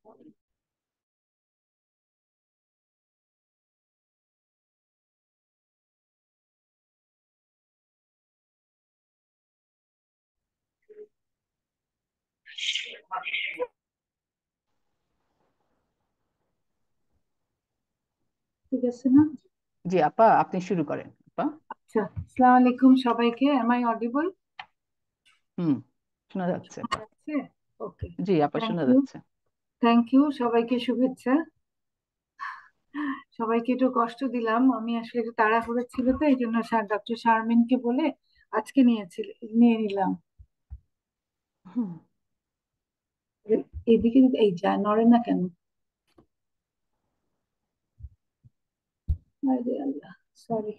ঠিক আছে না? জি আপা, আপনি শুরু করেন আপা। আচ্ছা, আসসালামু আলাইকুম সবাইকে। M I audible? হুম, শোনা যাচ্ছে। আছে। ওকে। জি আপা, থ্যাংক শোনা ইউ। যাচ্ছে। থ্যাংক ইউ সবাইকে, শুভেচ্ছা। সবাইকে একটু কষ্ট দিলাম, আমি আসলে একটু তাড়াহুড়ো ছিল তো, এই জন্য ডক্টর শারমিনকে বলে আজকে নিয়ে নিলাম। হুম। এদিকে এই যা নড়ে না কেন? আরে আল্লাহ, সরি।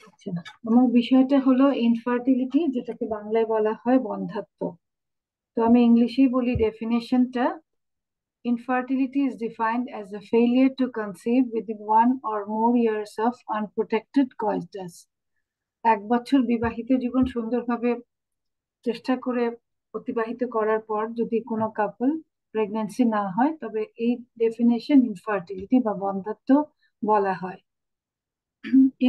আচ্ছা, আমার বিষয়টা হলো ইনফার্টিলিটি, যেটাকে বাংলায় বলা হয় বন্ধ্যাত্ব। তো আমি ইংলিশেই বলি ডেফিনেশনটা। Infertility is defined as a failure to conceive within 1 or more years of unprotected coitus. 1 বছর বিবাহিত জীবন সুন্দরভাবে চেষ্টা করে অতিবাহিত করার পর যদি কোনো কাপল প্রেগন্যান্সি না হয়, তবে এই ডেফিনেশন ইনফার্টিলিটি বা বন্ধ্যাত্ব বলা হয়।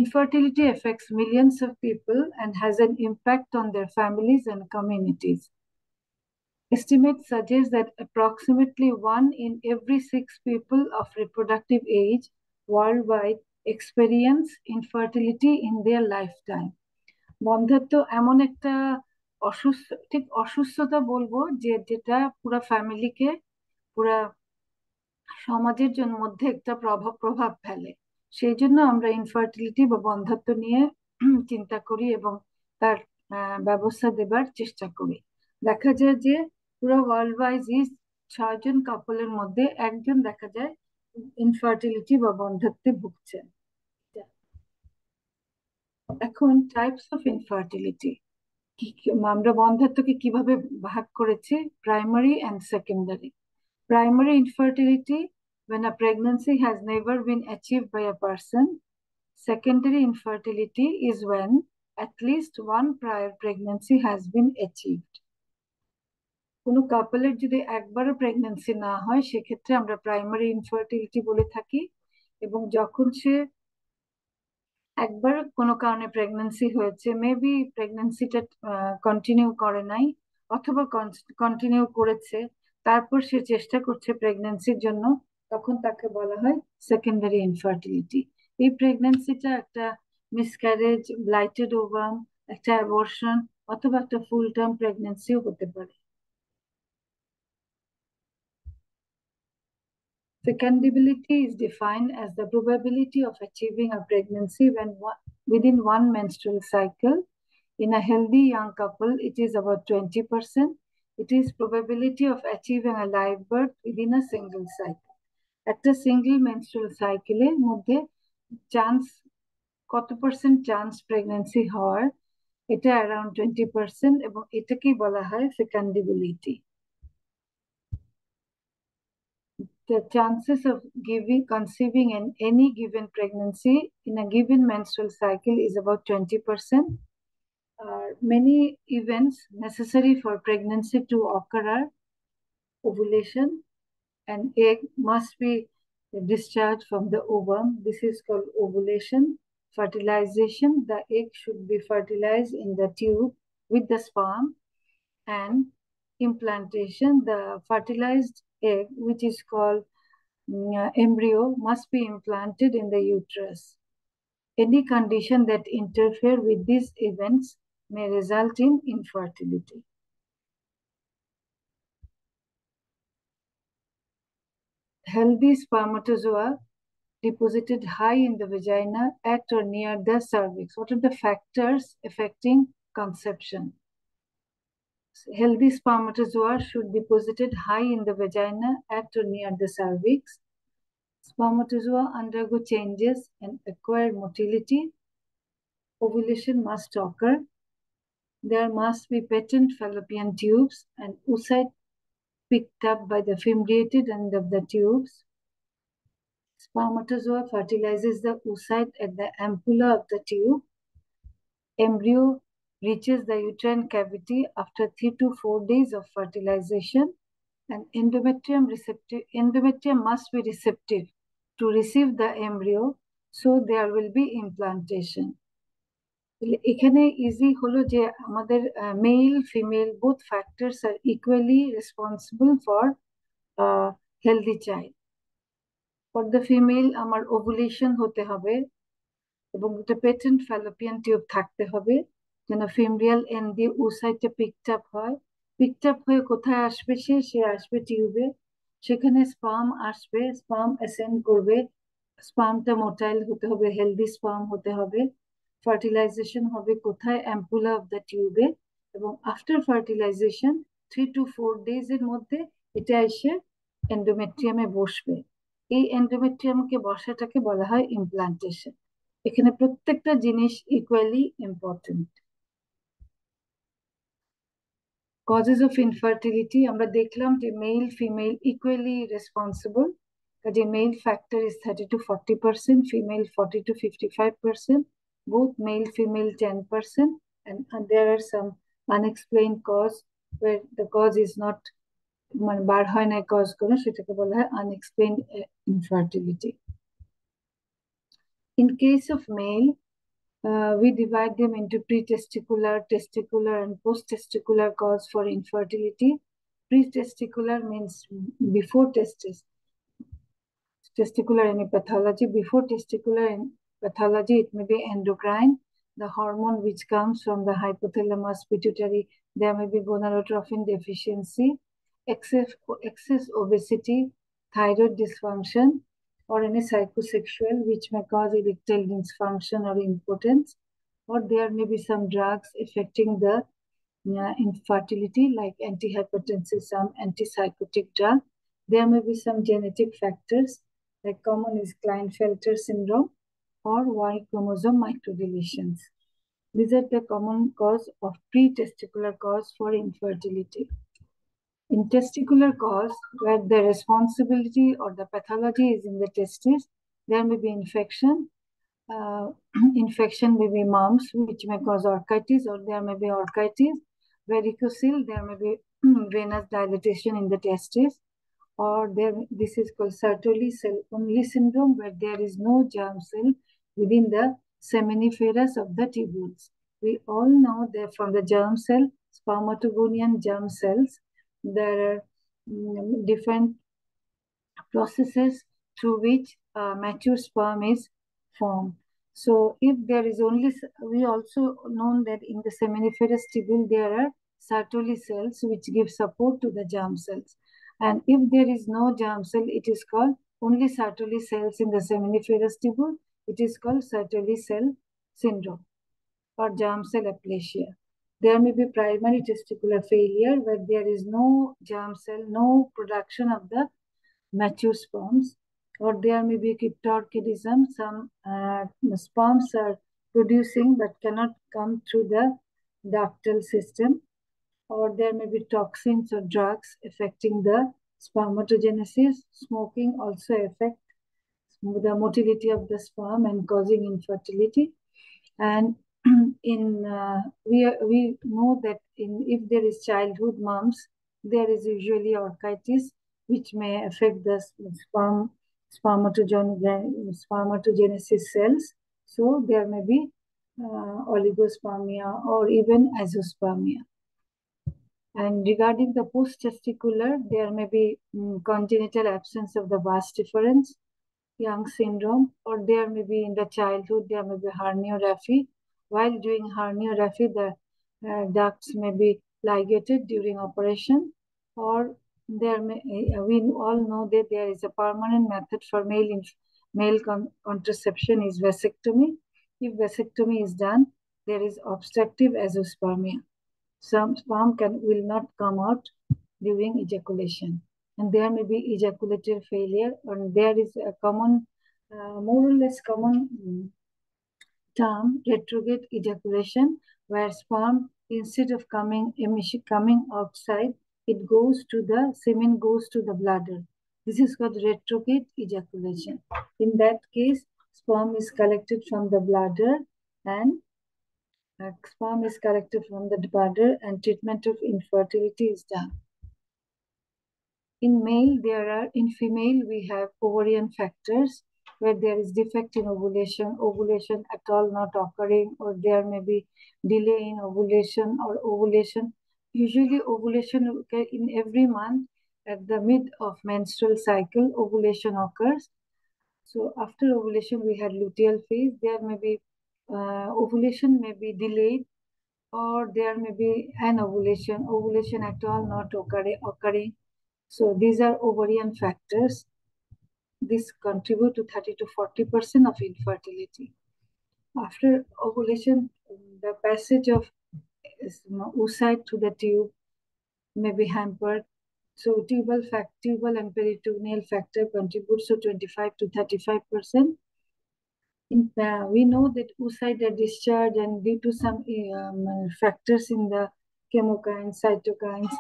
Infertility affects millions of people and has an impact on their families and communities. Estimates suggest that approximately 1 in every 6 people of reproductive age worldwide experience infertility in their lifetime. বন্ধ্যাত্ব এমন একটা অসুস্থতা বলবো, যেটা পুরো ফ্যামিলিকে, পুরা সমাজের জন্য মধ্যে একটা প্রভাব ফেলে। সেই জন্য আমরা ইনফার্টিলিটি বা বন্ধ্যাত্ব নিয়ে চিন্তা করি এবং তার ব্যবস্থা দেবার চেষ্টা করি। দেখা যায় যে পুরো ওয়ার্ল্ড ওয়াইজই 6 জন কাপলের মধ্যে একজন দেখা যায় ইনফার্টিলিটি বা বন্ধ্যাত্বে ভুগছে। এখন টাইপস অফ ইনফার্টিলিটি আমরা বন্ধ্যাত্বকে কিভাবে ভাগ করেছি: primary and secondary. Primary infertility, when a pregnancy has never been achieved by a person. Secondary infertility is when at least one prior pregnancy has been achieved. কোনো কাপলের যদি একবারও প্রেগন্যান্সি না হয়, সেক্ষেত্রে আমরা প্রাইমারি ইনফার্টিলিটি বলে থাকি। এবং যখন সে একবার কোনো কারণে প্রেগন্যান্সি হয়েছে, মেবি প্রেগন্যান্সিটা কন্টিনিউ করে নাই, অথবা কন্টিনিউ করেছে, তারপর সে চেষ্টা করছে প্রেগন্যান্সির জন্য, তখন তাকে বলা হয় সেকেন্ডারি ইনফার্টিলিটি। এই প্রেগন্যান্সিটা একটা মিসক্যারেজ, ব্লাইটেড ওভাম, একটা অ্যাবর্শন, অথবা একটা ফুল টার্ম প্রেগন্যান্সিও হতে পারে। Fecundability is defined as the probability of achieving a pregnancy within one menstrual cycle. In a healthy young couple, it is about 20%. It is probability of achieving a live birth within a single cycle. একটা single menstrual সাইকেলের মধ্যে chance, কত percent chance pregnancy হওয়ার, এটা around 20%, এবং এটাকেই বলা হয় ফেকান্ডিবিলিটি। The chances of conceiving in any given pregnancy in a given menstrual cycle is about 20%. Many events necessary for pregnancy to occur are ovulation. An egg must be discharged from the ovum. This is called ovulation. Fertilization, the egg should be fertilized in the tube with the sperm. And implantation, the fertilized egg, which is called embryo, must be implanted in the uterus. Any condition that interfere with these events may result in infertility. Healthy spermatozoa deposited high in the vagina at or near the cervix. What are the factors affecting conception? Healthy spermatozoa should be deposited high in the vagina at or near the cervix. Spermatozoa undergo changes and acquire motility. Ovulation must occur. There must be patent fallopian tubes and oocyte picked up by the fimbriated end of the tubes. Spermatozoa fertilizes the oocyte at the ampulla of the tube. Embryo reaches the uterine cavity after 3 to 4 days of fertilization, and endometrium must be receptive to receive the embryo, so there will be implantation. এখানে easy হলো যে আমাদের male female both factors are equally responsible for healthy child. For the female আমার ovulation হতে হবে এবং একটা patent Fallopian tube থাকতে হবে, যেন ফিমরিয়াল এন্ড দিয়ে ওসাইটে পিকড আপ হয়। পিকড আপ হয়ে কোথায় আসবে? সে আসবে টিউবে, সেখানে স্পার্ম আসবে, স্পার্ম অ্যাসেন্ড করবে, স্পার্মটা মোটাইল হতে হবে, হেলদি স্পার্ম হতে হবে। ফার্টিলাইজেশন হবে কোথায়? অ্যাম্পুলা অফ দ্য টিউবে, এবং আফটার ফার্টিলাইজেশন 3 to 4 days এর মধ্যে এটা এসে এন্ডোমেট্রিয়ামে বসবে। এই এন্ডোমেট্রিয়ামকে বসাটাকে বলা হয় ইমপ্লান্টেশন। এখানে প্রত্যেকটা জিনিস equally important. Causes of infertility আমরা দেখলাম যে মেল ফিমেল ইকুয়ালি রেসপন্সিবল, কাজে male factor is 30 to 40%, female 40 to 55%, both male female 10%, and there are some unexplained cause where the cause is not, মানে বার হয় না কজ করে, সেটাকে বলা হয় unexplained infertility. In case of male, we divide them into pre-testicular, testicular, and post-testicular cause for infertility. Pre-testicular means before testicular any pathology. Before testicular pathology, it may be endocrine, the hormone which comes from the hypothalamus, pituitary. There may be gonadotrophin deficiency, excess obesity, thyroid dysfunction, or any psychosexual which may cause erectile dysfunction or impotence, or there may be some drugs affecting the infertility like antihypertensive, some antipsychotic drug. There may be some genetic factors like common is Klinefelter syndrome or Y chromosome microdeletions. These are the common cause of pre-testicular cause for infertility. In testicular cause, where the responsibility or the pathology is in the testes, there may be infection. Infection may be mumps, which may cause orchitis, or there may be orchitis. Varicocele, there may be venous dilatation in the testes, or this is called Sertoli cell only syndrome, where there is no germ cell within the seminiferous of the tubules. We all know that from the germ cell, spermatogonian germ cells, there are different processes through which mature sperm is formed. So if there is only, we also know that in the seminiferous tubule there are Sertoli cells which give support to the germ cells. And if there is no germ cell, it is called only Sertoli cells in the seminiferous tubule. It is called Sertoli cell syndrome or germ cell aplasia. There may be primary testicular failure where there is no germ cell, no production of the mature sperms, or there may be cryptorchidism. Some sperms are producing but cannot come through the ductal system, or there may be toxins or drugs affecting the spermatogenesis. Smoking also affects the motility of the sperm and causing infertility. And we know that if there is childhood mumps, there is usually orchitis, which may affect the spermatogenesis cells. So there may be oligospermia or even azoospermia. And regarding the post-testicular, there may be congenital absence of the vas deferens, Young syndrome, or there may be in the childhood, there may be herniorrhaphy. While doing herniorrhaphy, the ducts may be ligated during operation, or there may, we all know that there is a permanent method for male contraception is vasectomy. If vasectomy is done, there is obstructive azoospermia. Some sperm will not come out during ejaculation, and there may be ejaculator failure, and there is a common, more or less common term, retrograde ejaculation, where sperm, instead of coming outside, it goes to the semen goes to the bladder. This is called retrograde ejaculation. In that case, sperm is collected from the bladder and Sperm is collected from the bladder and treatment of infertility is done. In female we have ovarian factors where there is defect in ovulation at all not occurring, or there may be delay in ovulation or ovulation. Usually ovulation occurs in every month at the mid of menstrual cycle, ovulation occurs. So after ovulation we had luteal phase. There may be ovulation may be delayed, or there may be an ovulation at all not occurring. So these are ovarian factors. This contribute to 30 to 40% of infertility. After ovulation, the passage of oocyte to the tube may be hampered. So tubal and peritoneal factor contributes to 25 to 35%. We know that oocyte are discharged, and due to some factors in the chemokines, cytokines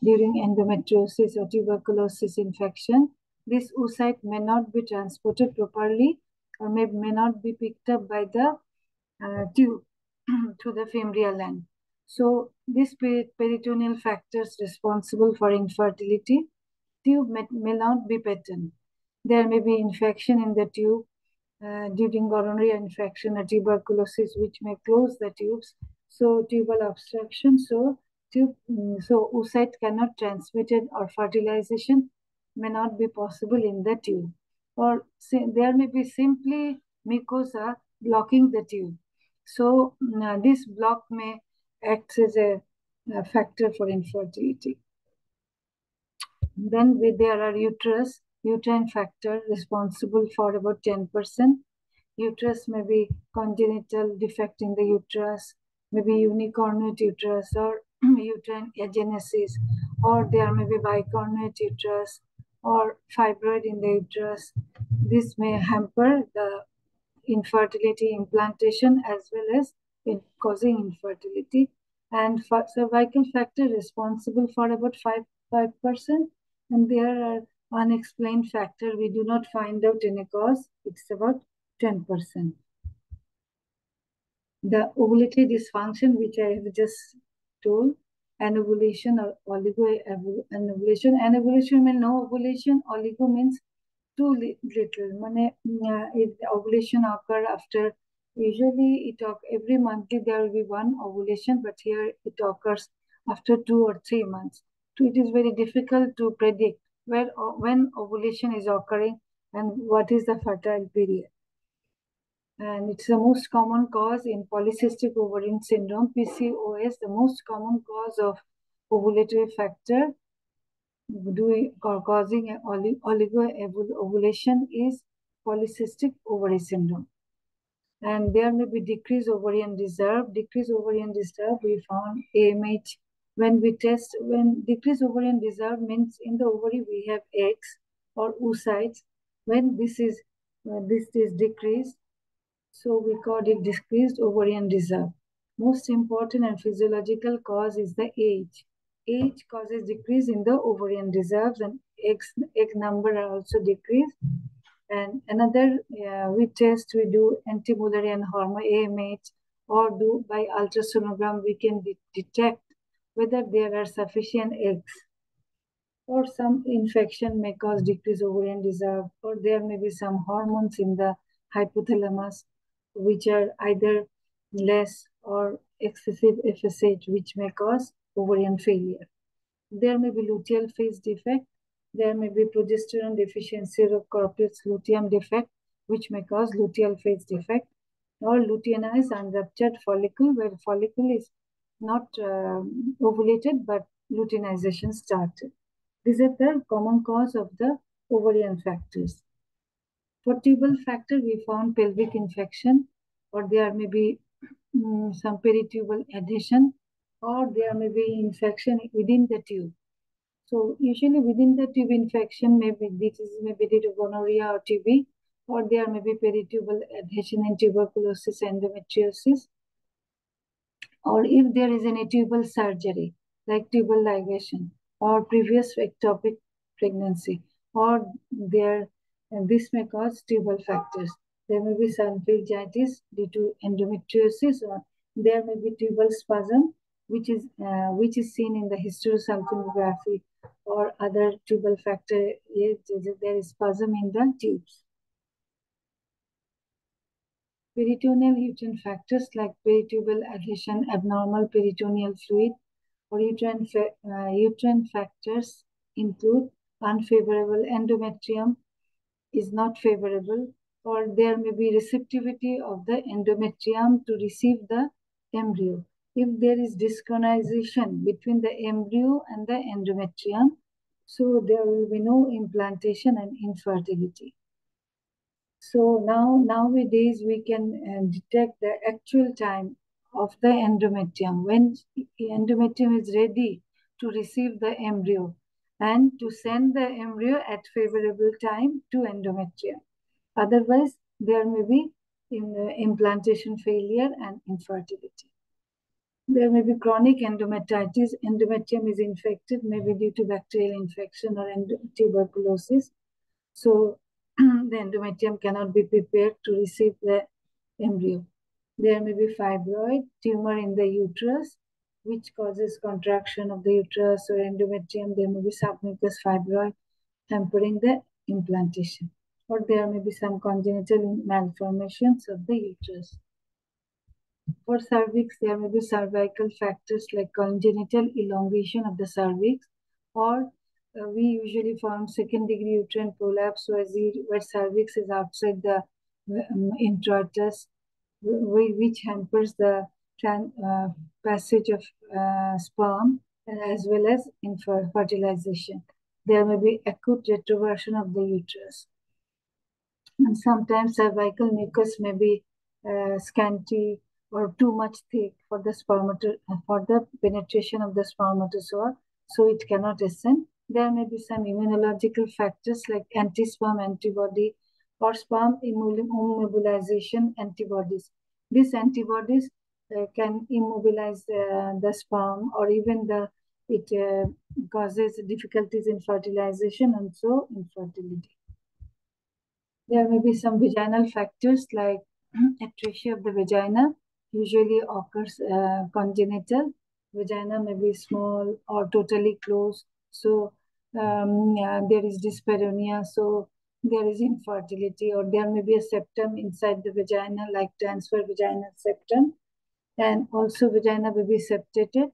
during endometriosis or tuberculosis infection, this oocyte may not be transported properly or may not be picked up by the tube to the femoral end. So these peritoneal factors responsible for infertility, tube may not be patent. There may be infection in the tube during gonorrhea infection or tuberculosis, which may close the tubes. So tubal obstruction. So oocyte cannot transmit it, or fertilization may not be possible in the tube. Or there may be simply mucosa blocking the tube. So this block may act as a factor for infertility. Then there are uterine factor responsible for about 10%. Uterus may be congenital defect in the uterus, maybe unicornuate uterus or uterine agenesis, or there may be bicornuate uterus or fibroid in the uterus. This may hamper the infertility implantation as well as in causing infertility. And cervical factor responsible for about 5%, and there are unexplained factor we do not find out any cause. It's about 10%. The ovulatory dysfunction, which I have just told, anovulation or oligoanovulation. Anovulation means no ovulation, oligo means too little. If the ovulation occur after, usually every monthly there will be one ovulation, but here it occurs after 2 or 3 months. So it is very difficult to predict when ovulation is occurring and what is the fertile period. And it's the most common cause in polycystic ovarian syndrome, PCOS. The most common cause of ovulatory factor causing oligoovulation is polycystic ovary syndrome. And there may be decreased ovarian reserve. Decreased ovarian reserve, we found AMH when decreased ovarian reserve means in the ovary we have eggs or oocytes. When this is decreased, so we call it decreased ovarian reserve. Most important and physiological cause is the age. Age causes decrease in the ovarian reserves, and egg number are also decreased. And another, we do anti-Mullerian hormone, AMH, or do by ultrasonogram, we can detect whether there are sufficient eggs. Or some infection may cause decreased ovarian reserve, or there may be some hormones in the hypothalamus which are either less or excessive FSH, which may cause ovarian failure. There may be luteal phase defect. There may be progesterone deficiency or corpus luteum defect, which may cause luteal phase defect, or luteinized unruptured follicle, where follicle is not ovulated but luteinization started. These are the common cause of the ovarian factors. For tubal factor, we found pelvic infection, or there may be some peritubal adhesion, or there may be infection within the tube. So usually within the tube infection, this may be due to gonorrhea or TB, or there may be peritubal adhesion in tuberculosis, endometriosis, or if there is any tubal surgery like tubal ligation or previous ectopic pregnancy, or this may cause tubal factors. There may be some pharyngitis due to endometriosis or There may be tubal spasm, which is seen in the hysterosalpingography or other tubal factor. There is spasm in the tubes. Peritoneal uterine factors like peritubal adhesion, abnormal peritoneal fluid, or uterine factors include unfavorable endometrium is not favorable, or there may be receptivity of the endometrium to receive the embryo. If there is disconization between the embryo and the endometrium, so there will be no implantation and infertility. So nowadays we can detect the actual time of the endometrium when endometrium is ready to receive the embryo and to send the embryo at favorable time to endometrium. Otherwise, there may be implantation failure and infertility. There may be chronic endometritis. Endometrium is infected, maybe due to bacterial infection or tuberculosis. So the endometrium cannot be prepared to receive the embryo. There may be fibroid tumor in the uterus, which causes contraction of the uterus or endometrium. There may be submucous fibroid hampering the implantation, or there may be some congenital malformations of the uterus. For cervix, there may be cervical factors like congenital elongation of the cervix, or we usually form second-degree uterine prolapse where cervix is outside the introitus, which hampers the passage of sperm as well as fertilization. There may be acute retroversion of the uterus. And sometimes cervical mucus may be scanty or too much thick for the penetration of the spermatozoa, so it cannot ascend. There may be some immunological factors like anti-sperm antibody or sperm immobilization antibodies. These antibodies can immobilize the sperm, or even it causes difficulties in fertilization and so infertility. There may be some vaginal factors like atresia of the vagina, usually occurs congenital. Vagina may be small or totally closed. So there is dyspareunia, so there is infertility, or there may be a septum inside the vagina like transfer vaginal septum. And also vagina may be septated.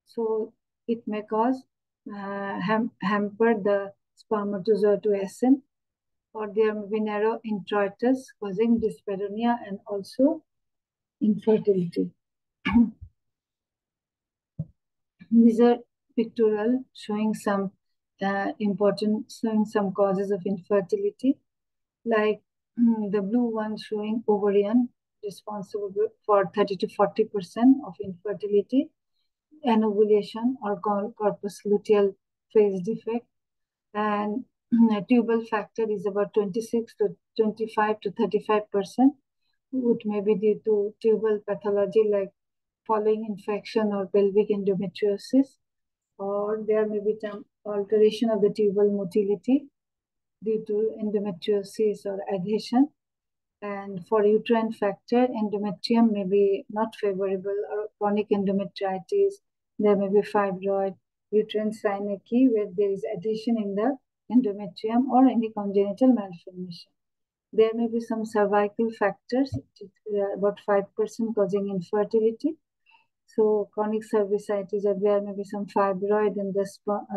So it may cause hamper the spermatozoa to ascend, or there may be narrow introitus causing dyspareunia and also infertility. These are pictorial showing some some causes of infertility, like the blue one showing ovarian, responsible for 30 to 40% of infertility, anovulation or corpus luteal phase defect, and tubal factor is about 26 to 25 to 35%, which may be due to tubal pathology like following infection or pelvic endometriosis, or there may be some alteration of the tubal motility due to endometriosis or adhesion. And for uterine factor, endometrium may be not favorable, or chronic endometritis. There may be fibroid, uterine synecdoche, where there is adhesion in the endometrium, or any congenital malformation. There may be some cervical factors, about 5% causing infertility. So chronic cervicitis, or there may be some fibroid in the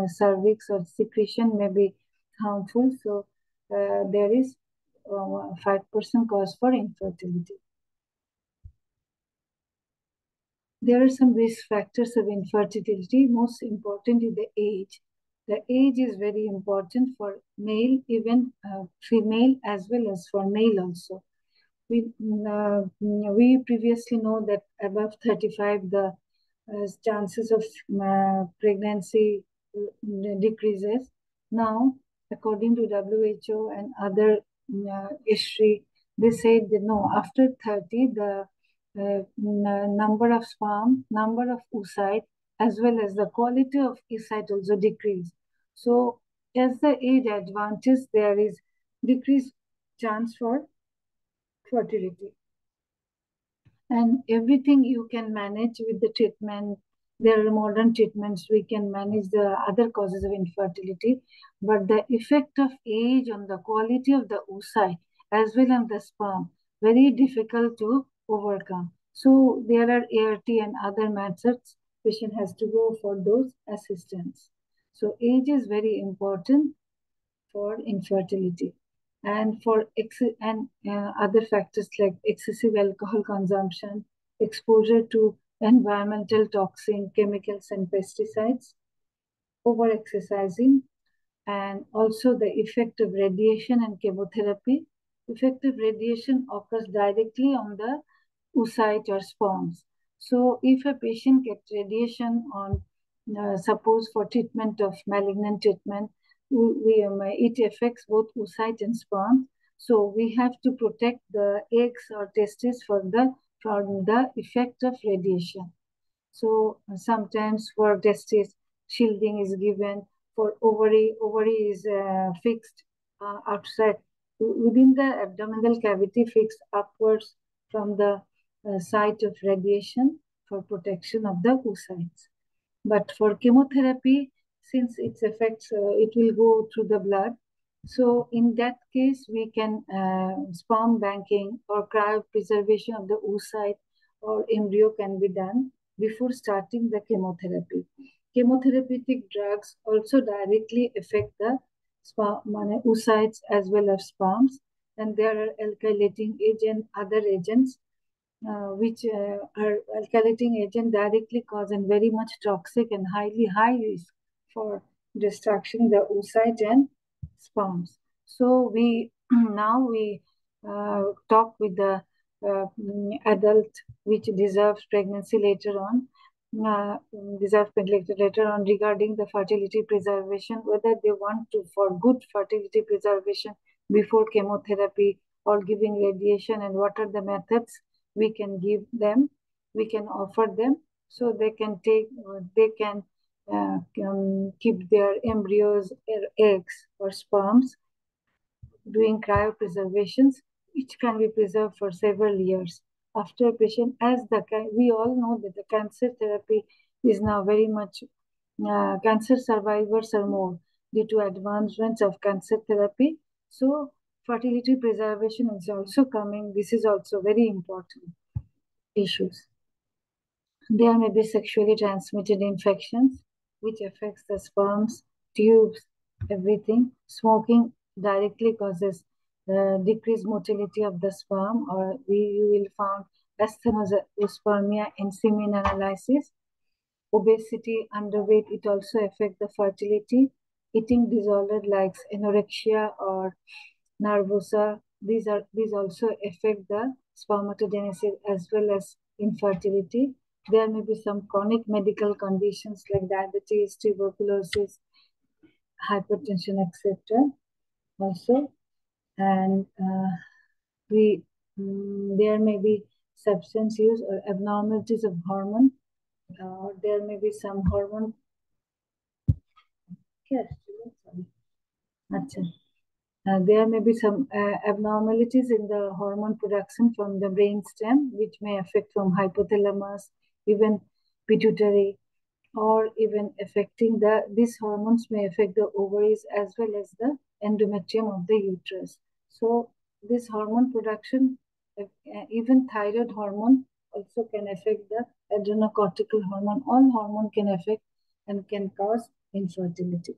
cervix, or secretion may be harmful. So there is 5% cause for infertility. There are some risk factors of infertility. Most important is the age. The age is very important for male, even female, as well as for male also. We previously know that above 35, the chances of pregnancy decreases. Now, according to WHO and other history, they said that no, after 30, the number of sperm, number of oocyte, as well as the quality of oocyte also decrease. So, as the age advances, there is decreased chance for fertility. and everything you can manage with the treatment. There are modern treatments, we can manage the other causes of infertility, but the effect of age on the quality of the oocyte as well as the sperm, very difficult to overcome. So there are ART and other methods, patient has to go for those assistance. So age is very important for infertility, and for other factors like excessive alcohol consumption, exposure to environmental toxin, chemicals and pesticides, over exercising, and also the effect of radiation and chemotherapy. Effective radiation occurs directly on the oocyte or sperms. So if a patient gets radiation on, suppose for treatment of malignant treatment, it affects both oocyte and sperm. So we have to protect the eggs or testes from the effect of radiation. So sometimes for testes, shielding is given. For ovary is fixed outside within the abdominal cavity, fixed upwards from the site of radiation for protection of the oocytes. But for chemotherapy, since its effects, it will go through the blood. So in that case, we can sperm banking or cryopreservation of the oocyte or embryo can be done before starting the chemotherapy. Chemotherapeutic drugs also directly affect the oocytes as well as sperms, and there are alkylating agent, other agents which are alkylating agent directly cause and very much toxic and highly high risk for destruction the oocyte and sperms. So we now we talk with the adult which deserves pregnancy later on, deserves pregnancy later on regarding the fertility preservation, whether they want to for good fertility preservation before chemotherapy or giving radiation, and what are the methods we can give them, we can offer them, so they can take, they can keep their embryos, eggs or sperms, doing cryopreservations, which can be preserved for several years after patient. As we all know that the cancer therapy is now very much, cancer survivors are more due to advancements of cancer therapy. So fertility preservation is also coming. This is also very important issues. There may be sexually transmitted infections which affects the sperms, tubes, everything. Smoking directly causes decreased motility of the sperm, or you will find asthenospermia in semen analysis. Obesity, underweight, it also affects the fertility. Eating disorder like anorexia or nervosa, these also affect the spermatogenesis as well as infertility. There may be some chronic medical conditions like diabetes, tuberculosis, hypertension, etc. also, and there may be substance use or abnormalities of hormone, or there may be some hormone. Yes, sorry. Achha. There may be some abnormalities in the hormone production from the brainstem, which may affect from hypothalamus, even pituitary, or even affecting these hormones may affect the ovaries as well as the endometrium of the uterus. So this hormone production, even thyroid hormone also can affect the adrenocortical hormone. All hormone can affect and can cause infertility.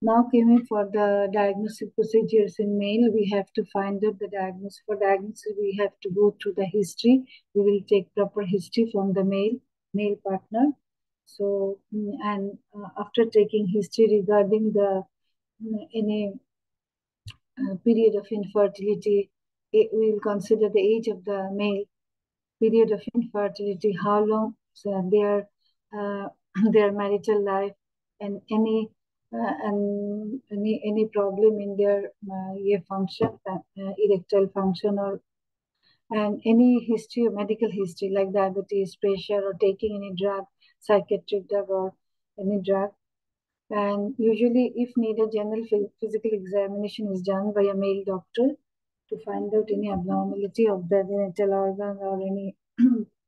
Now coming for the diagnostic procedures in male, we have to find out the diagnosis. For diagnosis, we have to go through the history. We will take proper history from the male partner. So, and after taking history regarding the any period of infertility, we will consider the age of the male, period of infertility, how long their marital life, and any problem in their function, erectile function, or and any history, medical history like diabetes, pressure, or taking any drug, psychiatric drug or any drug. And usually, if needed, general physical examination is done by a male doctor to find out any abnormality of the genital organ or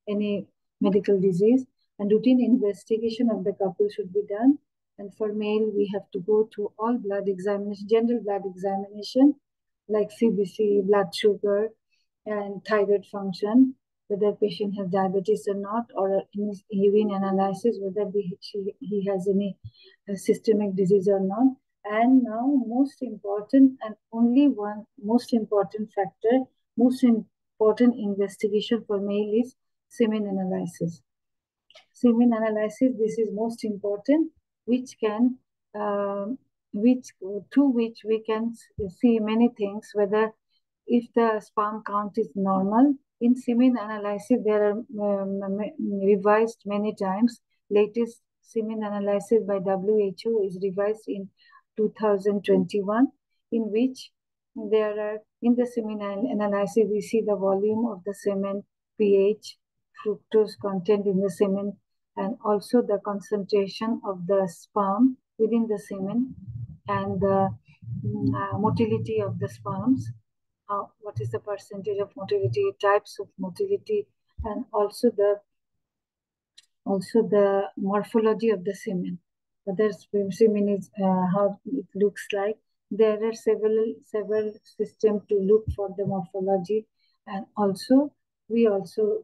any medical disease. And routine investigation of the couple should be done. And for male, we have to go to all blood examination, general blood examination, like CBC, blood sugar, and thyroid function, whether patient has diabetes or not, or in his urine analysis, whether he has any systemic disease or not. And now, most important and only one most important factor, most important investigation for male is semen analysis. Semen analysis, this is most important, which can, which through which we can see many things, whether if the sperm count is normal. In semen analysis, there are revised many times. Latest semen analysis by WHO is revised in 2021, in which there are, in the semen analysis, we see the volume of the semen, pH, fructose content in the semen, and also the concentration of the sperm within the semen, and the motility of the sperms, what is the percentage of motility, types of motility, and also the morphology of the semen. Whether semen is how it looks like. There are several systems to look for the morphology, and also there are several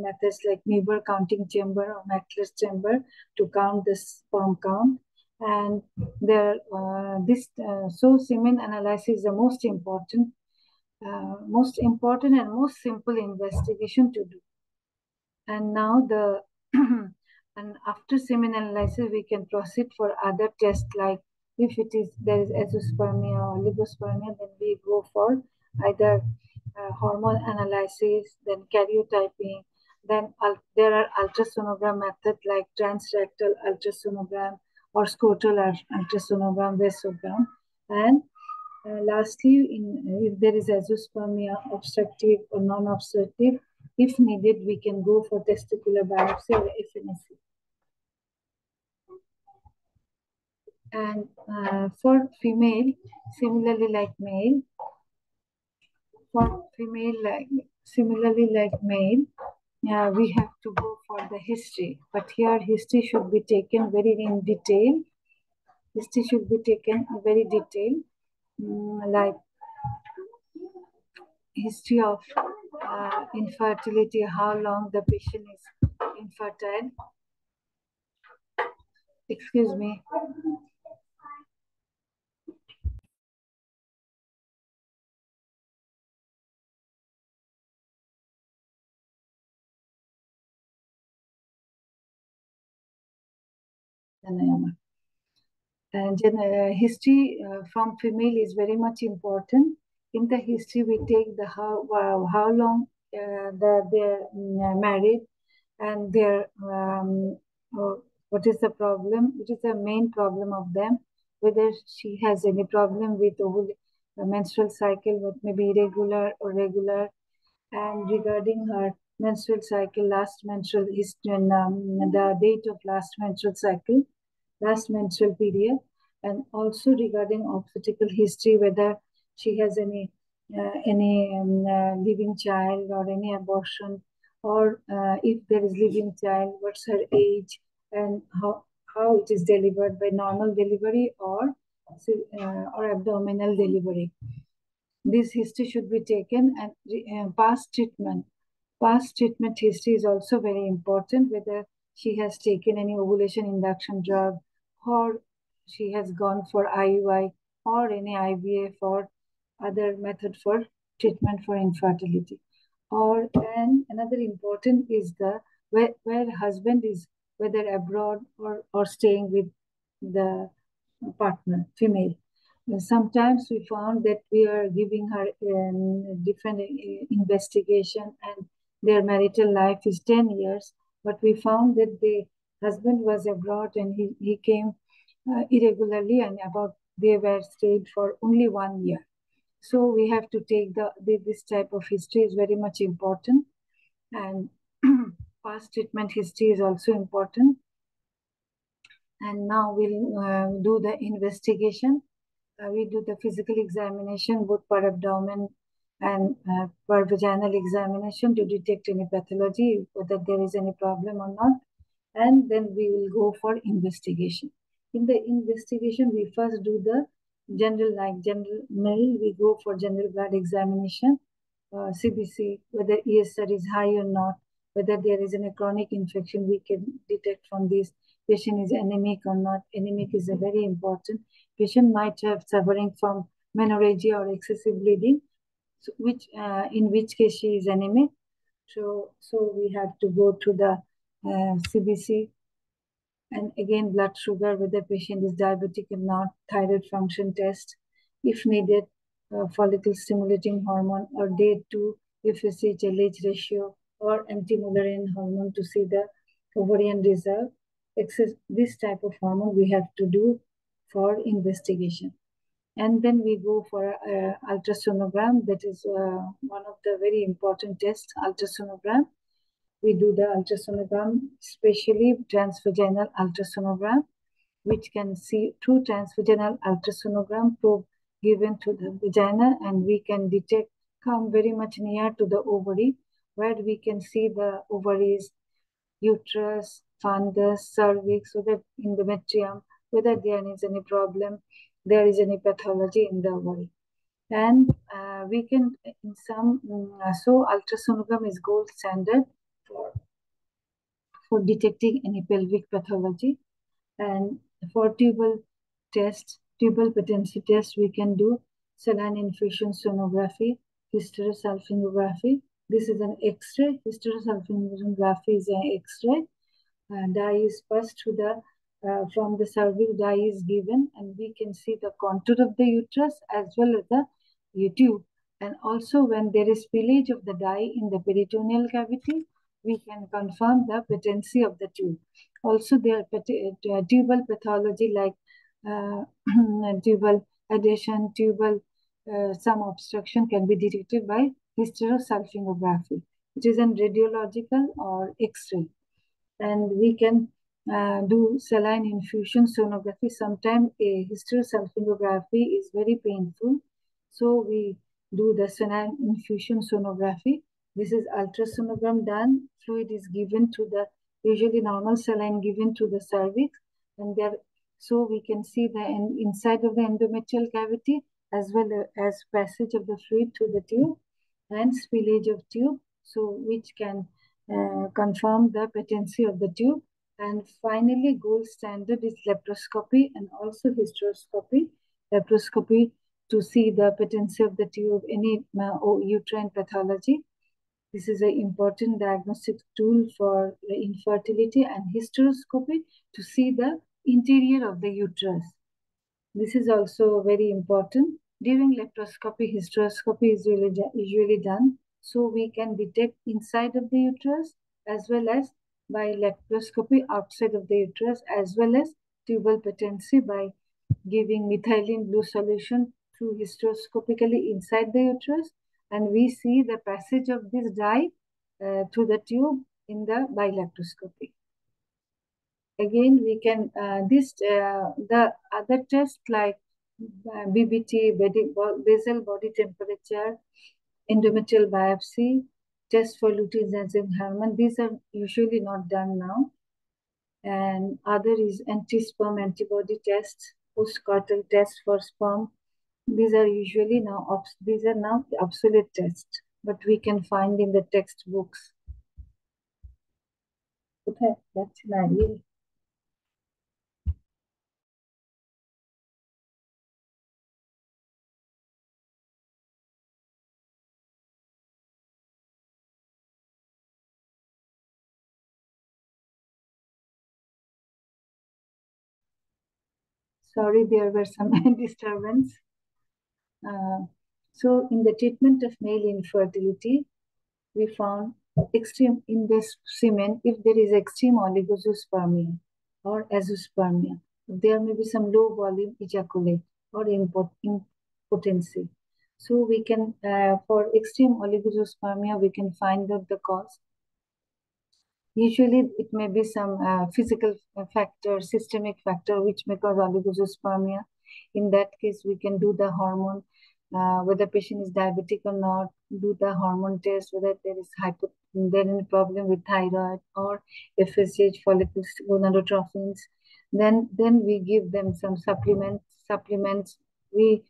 methods like Niebuhr counting chamber or Mackler's chamber to count the sperm count. And there so semen analysis is the most important and most simple investigation to do. And now and after semen analysis, we can proceed for other tests, like if there is azoospermia or oligospermia, then we go for either hormone analysis, then karyotyping, then there are ultrasonogram methods like transrectal ultrasonogram or scrotal ultrasonogram, vasogram. And lastly, if there is azoospermia, obstructive or non-obstructive, if needed, we can go for testicular biopsy or FNAC. And for female, similarly like male, we have to go for the history. But here, history should be taken very in detail. History should be taken very detailed, like history of infertility, how long the patient is infertile. Excuse me. And history from female is very much important. In the history, we take the how long they're married, and their what is the problem, which is the main problem of them, whether she has any problem with the menstrual cycle, what may be irregular or regular, and regarding her menstrual cycle, last menstrual history, and the date of last menstrual cycle, last menstrual period, and also regarding obstetrical history, whether she has any living child or any abortion, or if there is living child, what's her age, and how it is delivered, by normal delivery or abdominal delivery. This history should be taken, and past treatment. Past treatment history is also very important, whether she has taken any ovulation induction drug, or she has gone for IUI or any IVF or other method for treatment for infertility. And another important is where husband is, whether abroad or staying with the partner, female. Sometimes we found that we are giving her different investigation, and their marital life is 10 years, but we found that the husband was abroad and he came irregularly, and they were stayed for only 1 year. So we have to take this type of history is very much important, and past treatment history is also important. And now we'll do the investigation. We do the physical examination, both per abdomen and per vaginal examination to detect any pathology, whether there is any problem or not. And then we will go for investigation. In the investigation, we first do the general male, we go for general blood examination, CBC, whether ESR is high or not, whether there is a chronic infection, we can detect from this. Patient is anemic or not. Anemic is a very important. Patient might have suffering from menorrhagia or excessive bleeding, so in which case she is anemic. So we have to go to the CBC, and again blood sugar, whether patient is diabetic or not, thyroid function test, if needed, follicle stimulating hormone or day 2 FSH LH ratio or anti-Mullerian hormone to see the ovarian reserve. This type of hormone we have to do for investigation. And then we go for ultrasonogram. That is one of the very important tests, ultrasonogram. We do the ultrasonogram, especially transvaginal ultrasonogram, which can see through transvaginal ultrasonogram probe given to the vagina, and we can detect, come very much near to the ovary, where we can see the ovaries, uterus, fundus, cervix, so that endometrium, whether there is any problem, there is any pathology in the ovary. And we can, in some, so ultrasonogram is gold standard for detecting any pelvic pathology. And for tubal patency test, we can do saline infusion sonography, hysterosalpingography. This is an X-ray. Hysterosalpingography is an X-ray. Dye is passed to the from the cervix. Dye is given, and we can see the contour of the uterus as well as the tube. And also, when there is spillage of the dye in the peritoneal cavity, we can confirm the patency of the tube. Also, there are tubal pathology like tubal adhesion, tubal some obstruction can be detected by hysterosalpingography, which is in radiological or X-ray. And we can do saline infusion sonography. Sometimes a hysterosalpingography is very painful, so we do the saline infusion sonography. This is ultrasonogram done. Fluid is given to the, usually normal saline given to the cervix, and there, so we can see the inside of the endometrial cavity as well as passage of the fluid to the tube and spillage of tube, so which can confirm the patency of the tube. And finally, gold standard is laparoscopy and also hysteroscopy. Laparoscopy to see the patency of the tube, any uterine pathology. This is an important diagnostic tool for infertility, and hysteroscopy to see the interior of the uterus. This is also very important. During laparoscopy, hysteroscopy is usually done, so we can detect inside of the uterus as well as by laparoscopy outside of the uterus, as well as tubal patency by giving methylene blue solution through hysteroscopically inside the uterus, and we see the passage of this dye through the tube in the by laparoscopy. Again, we can the other tests like BBT, basal body temperature, endometrial biopsy, test for luteinizing hormone. These are usually not done now. And other is anti-sperm antibody tests, postcoital test for sperm. These are usually now obsolete tests, but we can find in the textbooks. Okay, that's my idea. Sorry, there were some disturbance. So in the treatment of male infertility, we found extreme in this semen, if there is extreme oligozoospermia or azoospermia, there may be some low volume ejaculate or impotency. So we can, for extreme oligozoospermia, we can find out the cause. Usually it may be some physical factor, systemic factor, which may cause oligozoospermia. In that case, we can do the hormone, whether patient is diabetic or not, do the hormone test, whether there any problem with thyroid or FSH, follicle gonadotrophins. Then we give them some supplements. We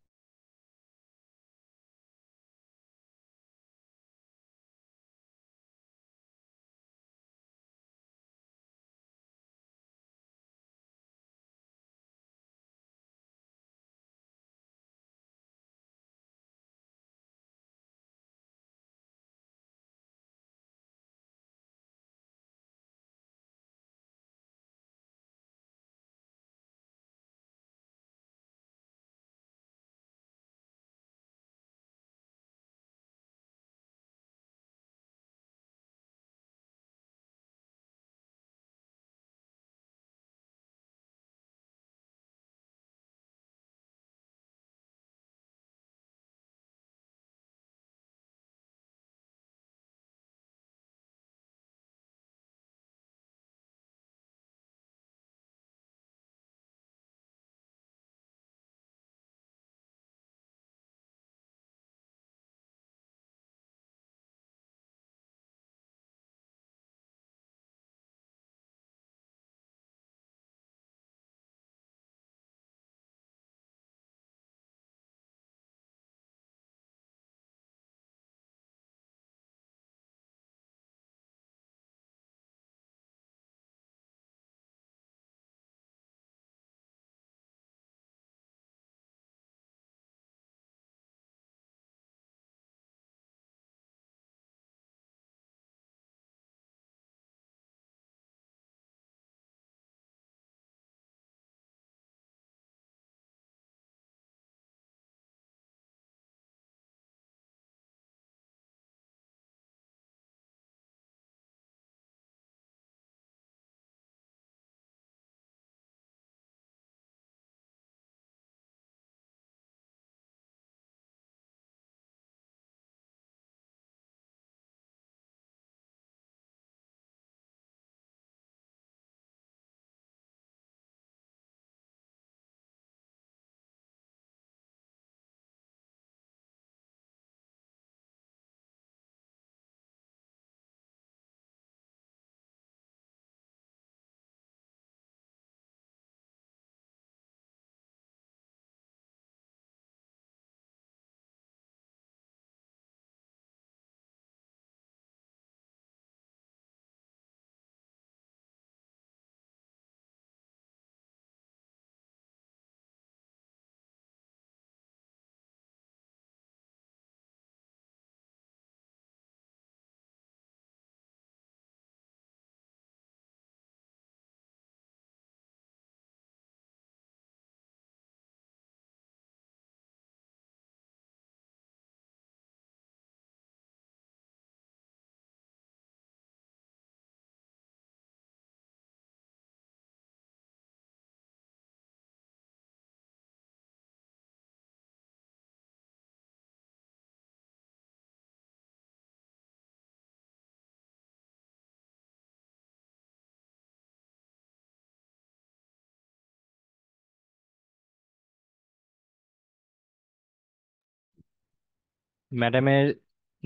ম্যাডামের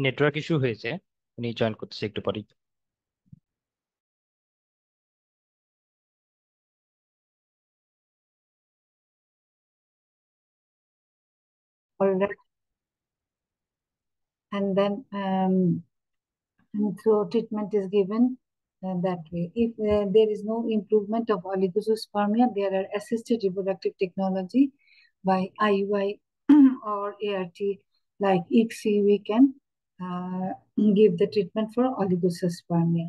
network issue হয়েছে, উনি join করতেছে একটু পরেই। all right, and then and so treatment is given that way. If there is no improvement of oligospermia, there are assisted reproductive technology by IUI or ART like ICSI, we can give the treatment for oligospermia.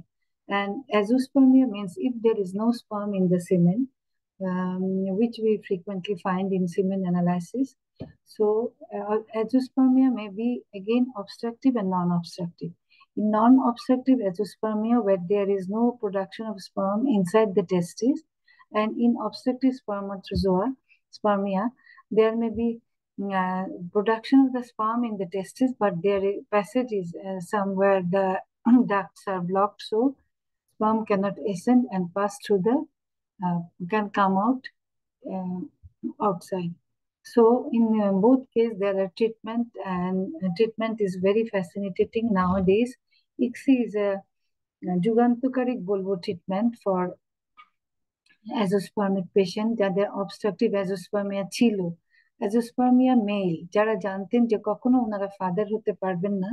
And azoospermia means if there is no sperm in the semen, which we frequently find in semen analysis. So azoospermia may be again obstructive and non-obstructive. In non-obstructive azoospermia, where there is no production of sperm inside the testes, and in obstructive spermia, there may be production of the sperm in the testes, but there is passage is somewhere the ducts are blocked, so sperm cannot ascend and pass through the can come out outside. So in both cases there are treatment, and treatment is very fascinating nowadays. ICSI is a যুগান্তকারী বলবো treatment for অ্যাজোস্পার্মিক patient যাদের obstructive azoospermia ছিল, azoospermia mail, যারা জানতেন যে কখনো ওনারা father হতে পারবেন না।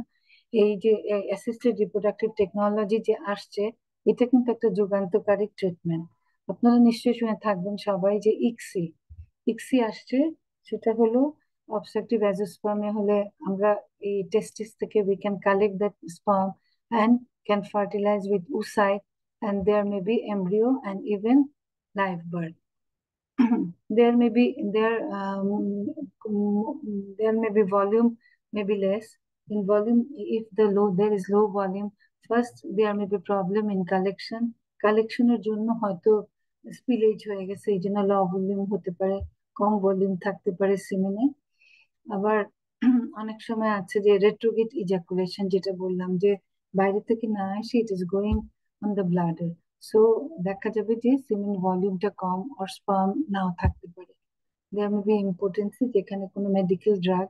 এই যে অ্যাসিস্টেড রিপ্রোডাক্টিভ টেকনোলজি যে আসছে, এটা কিন্তু একটা যুগান্তকারী ট্রিটমেন্ট। আপনারা নিশ্চয়ই শুনে থাকবেন সবাই যে ইক্সি ইক্সি আসছে। সেটা হলো অবস্ট্রাকটিভ অ্যাজোস্পার্মিয়া হলে আমরা এই টেস্টিস থেকে we can collect that sperm and can fertilize with oocyte, and there may be embryo and even live birth. there may be there may be volume, may be less in volume. If there is low volume, first there may be problem in collectionের জন্য হয়তো spillage হয়ে গেছে, এই জন্য লো volume হতে পারে, কম volume থাকতে পারে সিমেনে। আবার অনেক সময় আছে যে রেট্রোগেট ইজাকুলেশন, যেটা বললাম যে বাইরে থেকে না এসে it is going on the bladder. So দেখা যাবে যে সিমেন ভলিউমটা কম আর স্পার্ম নাও থাকতে পারে। দেয়ার মে বি ইম্পর্টেন্সি, যেখানে কোনো মেডিকেল ড্রাগ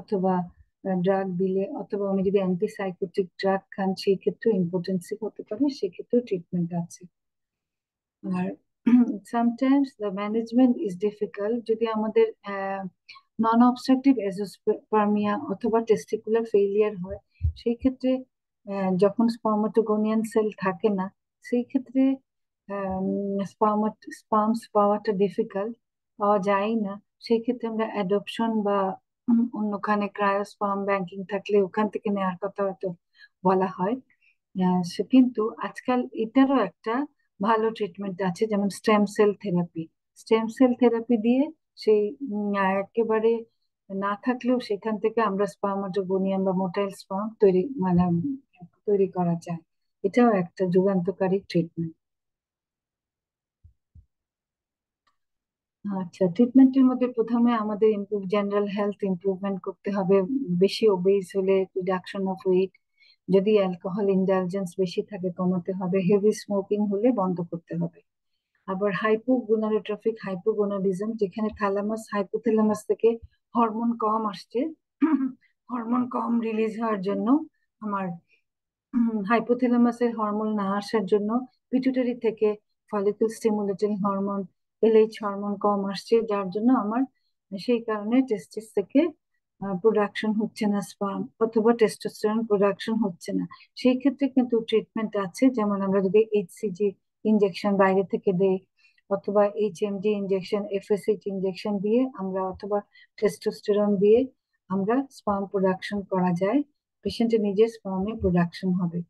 অথবা ড্রাগ দিলে, অথবা উনি যদি অ্যান্টিসাইকোটিক ড্রাগ খান, সেই ক্ষেত্রে ইম্পর্টেন্সি হতে পারে, সেক্ষেত্রেও ট্রিটমেন্ট আছে। আর sometimes the management is difficult যদি আমাদের নন অবস্ট্রাকটিভ অ্যাজোস্পার্মিয়া অথবা টেস্টিকুলার ফেইলিয়ার হয়। সেই ক্ষেত্রে যখন স্পার্মাটোগোনিয়ান সেল থাকে না, সেই ক্ষেত্রে স্পার্মস পাওয়াটা ডিফিকাল্ট, পাওয়া যায় না। সেই ক্ষেত্রে আমরা অ্যাডপশন বা অন্যখানে ক্রায়োস্পার্ম ব্যাংকিং থাকলে ওখান থেকে নেওয়ার কথা হয়তো বলা হয়। কিন্তু আজকাল এটারও একটা ভালো ট্রিটমেন্ট আছে, যেমন stem cell therapy. Stem cell therapy দিয়ে সেই একেবারে না থাকলেও সেখান থেকে আমরা স্পার্মাটোগোনিয়াম বা মোটাইল স্পার্ম তৈরি করা যায়। এটাও একটা যুগান্তকারী ট্রিটমেন্ট। আচ্ছা, ট্রিটমেন্টের মধ্যে প্রথমে আমাদের জেনারেল হেলথ ইমপ্রুভমেন্ট করতে হবে। বেশি ওবেজ হলে রিডাকশন অফ ওয়েট, যদি অ্যালকোহল ইন্ডালজেন্স বেশি থাকে কমাতে হবে, হেভি স্মোকিং হলে বন্ধ করতে হবে। আবার হাইপোগোনাডোট্রফিক হাইপোগোনাডিজম, যেখানে থ্যালামাস হাইপোথ্যালামাস থেকে হরমোন কম আসছে, হরমোন কম রিলিজ হওয়ার জন্য আমার হাইপোথ্যালামাসের হরমোন না আসার জন্য পিটুইটারি থেকে follicle stimulating hormone LH hormone কম আসছে, যার জন্য আমার সেই কারণে টেস্টিস থেকে প্রোডাকশন হচ্ছে না স্পার্ম, অথবা টেস্টোস্টেরন প্রোডাকশন হচ্ছে না। সেই ক্ষেত্রে কিন্তু ট্রিটমেন্ট আছে, যেমন আমরা যদি এইচসিজি ইনজেকশন বাইরে থেকে দেই, অথবা এইচএমজি ইনজেকশন, এফএসএইচ ইনজেকশন দিয়ে আমরা, অথবা টেস্টোস্টেরন দিয়ে আমরা স্পার্ম প্রোডাকশন করা যায়। পেশেন্টের নিজের স্পার্মে প্রোডাকশন হবে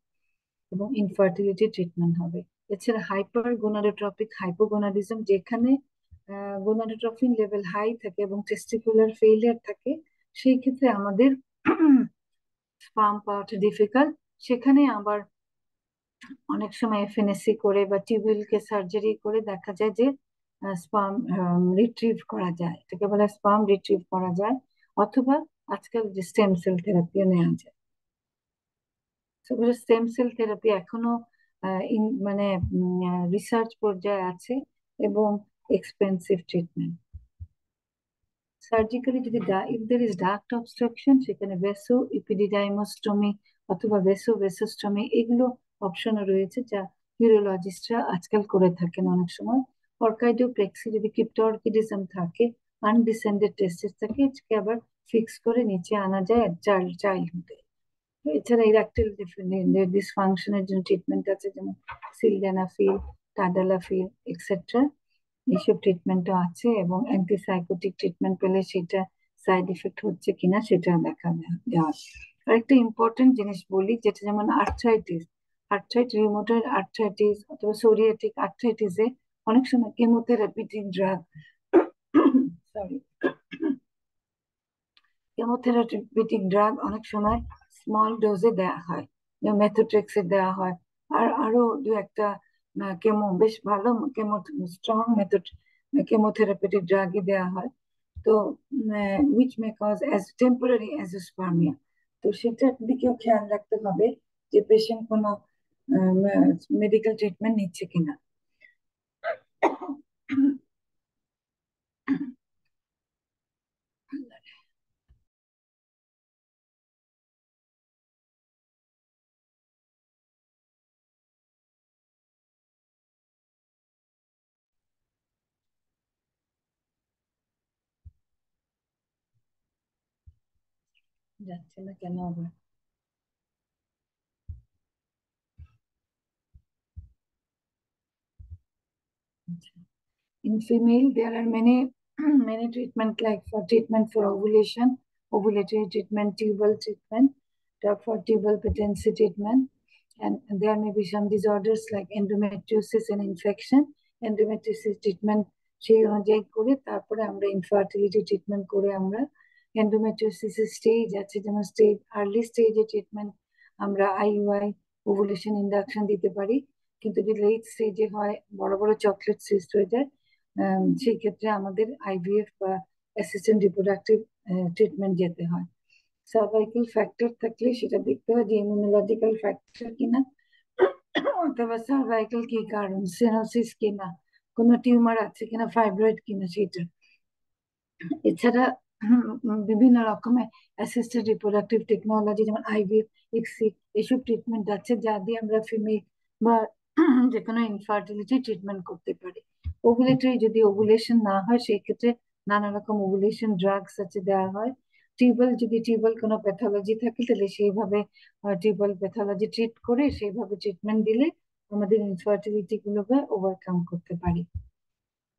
এবং ইনফার্টিলিটি ট্রিটমেন্ট হবে। এছাড়া হাইপার গোনাডোট্রপিক হাইপোগোনাডিজম, যেখানে গোনাডোট্রফিন লেভেল হাই থাকে এবং টেস্টিকুলার ফেইলিয়ার থাকে, সেই ক্ষেত্রে আমাদের স্পার্ম পাওয়াটা ডিফিকাল্ট। সেখানে আবার অনেক সময় এফএনএসসি করে বা টিউবুলকে সার্জারি করে দেখা যায় যে স্পার্ম রিট্রিভ করা যায়, এটাকে বলে স্পার্ম রিট্রিভ করা যায়, অথবা আজকাল যে স্টেম সেল থেরাপিও নেওয়া যায়। স্টেম সেল থেরাপি এখনো মানে রিসার্চ পর্যায়ে আছে এবং এক্সপেন্সিভ ট্রিটমেন্ট। সার্জিক্যালি যদি if there is duct obstruction, সেখানে ভেসো ইপিডিডাইমোস্টমি অথবা ভেসোস্টমি, এগুলো অপশনও রয়েছে যা ইউরোলজিস্টরা আজকাল করে থাকেন অনেক সময়। অর্কাইডোপ্লেক্সি, যদি ক্রিপ্টোঅর্কিডিজম থাকে, আনডিসেন্ডেড টেস্টিস থাকে, এটাকে আবার ফিক্স করে নিচে আনা যায় চাইল্ডহুডে। এছাড়া ইরেকটাইল ডিসফাংশনের জন্য ট্রিটমেন্ট আছে, যেমন সিলডেনাফিল, টাডালাফিল এক্সেট্রা, এইসব ট্রিটমেন্টও আছে। এবং অ্যান্টিসাইকোটিক ট্রিটমেন্ট পেলে সেটা সাইড ইফেক্ট হচ্ছে কিনা সেটা দেখা যাওয়া। আরেকটা ইম্পর্টেন্ট জিনিস বলি, যেটা যেমন রিউমাটয়েড আর্থ্রাইটিস অথবা সোরিয়াটিক আর্থ্রাইটিসে অনেক সময় কেমোথেরাপিটিক ড্রাগ কেমোথেরাপিউটিক ড্রাগ অনেক সময় স্মল ডোজে দেওয়া হয়, যেমন মেথোট্রেক্সের দেওয়া হয়, আর আরো দু একটা বেশ ভালো স্ট্রং কেমোথেরাপিউটিক ড্রাগই দেওয়া হয়। তো which may cause as temporary azoospermia. তো সেটার দিকেও খেয়াল রাখতে হবে যে পেশেন্ট কোনো মেডিকেল ট্রিটমেন্ট নিচ্ছে কিনা। যাচ্ছে না কেন আবার? আচ্ছা। In female, there are many many treatment like for treatment for ovulation, ovulatory treatment, tubal treatment, for tubal patency treatment, and there may be some disorders like endometriosis and infection. Endometriosis treatment সেই অনুযায়ী করে তারপরে আমরা infertility treatment করে আমরা endometriosis stage আছে, যেমন stage early স্টেজে ট্রিটমেন্ট আমরা আইইউআই ওভুলেশন ইন্ডাকশন দিতে পারি। কিন্তু যদি লেট স্টেজে হয়, বড় বড় চকলেট সিস্ট হয়ে যায়, সেই ক্ষেত্রে আমাদের আইভিএফ বা অ্যাসিস্ট্যান্ট রিপ্রোডাক্টিভ ট্রিটমেন্ট যেতে হয়। সার্ভাইকাল ফ্যাক্টর থাকলে সেটা দেখতে হয় যে ইমিউনোলজিক্যাল ফ্যাক্টর কিনা, অথবা সার্ভাইকাল কি কারণ, সেনোসিস কিনা, কোনো টিউমার আছে কিনা, ফাইব্রয়েড কিনা সেটা। এছাড়া বিভিন্ন রকমের অ্যাসিস্টেড রিপ্রোডাক্টিভ টেকনোলজি যেমন আইভিএফ, ইক্সি, এসব ট্রিটমেন্ট আছে যা দিয়ে আমরা ফিমেল বা যে কোনো ইনফার্টিলিটি ট্রিটমেন্ট করতে পারি। ওভুলেটরি যদি ওভুলেশন না হয় সেই ক্ষেত্রে নানা রকম ওভুলেশন ড্রাগস আছে দেওয়া হয়। যদি টিউবাল কোনো প্যাথোলজি থাকে তাহলে সেইভাবে টিউবাল প্যাথোলজি ট্রিট করে সেইভাবে ট্রিটমেন্ট দিলে আমাদের ইনফার্টিলিটি গুলোকে ওভারকাম করতে পারি।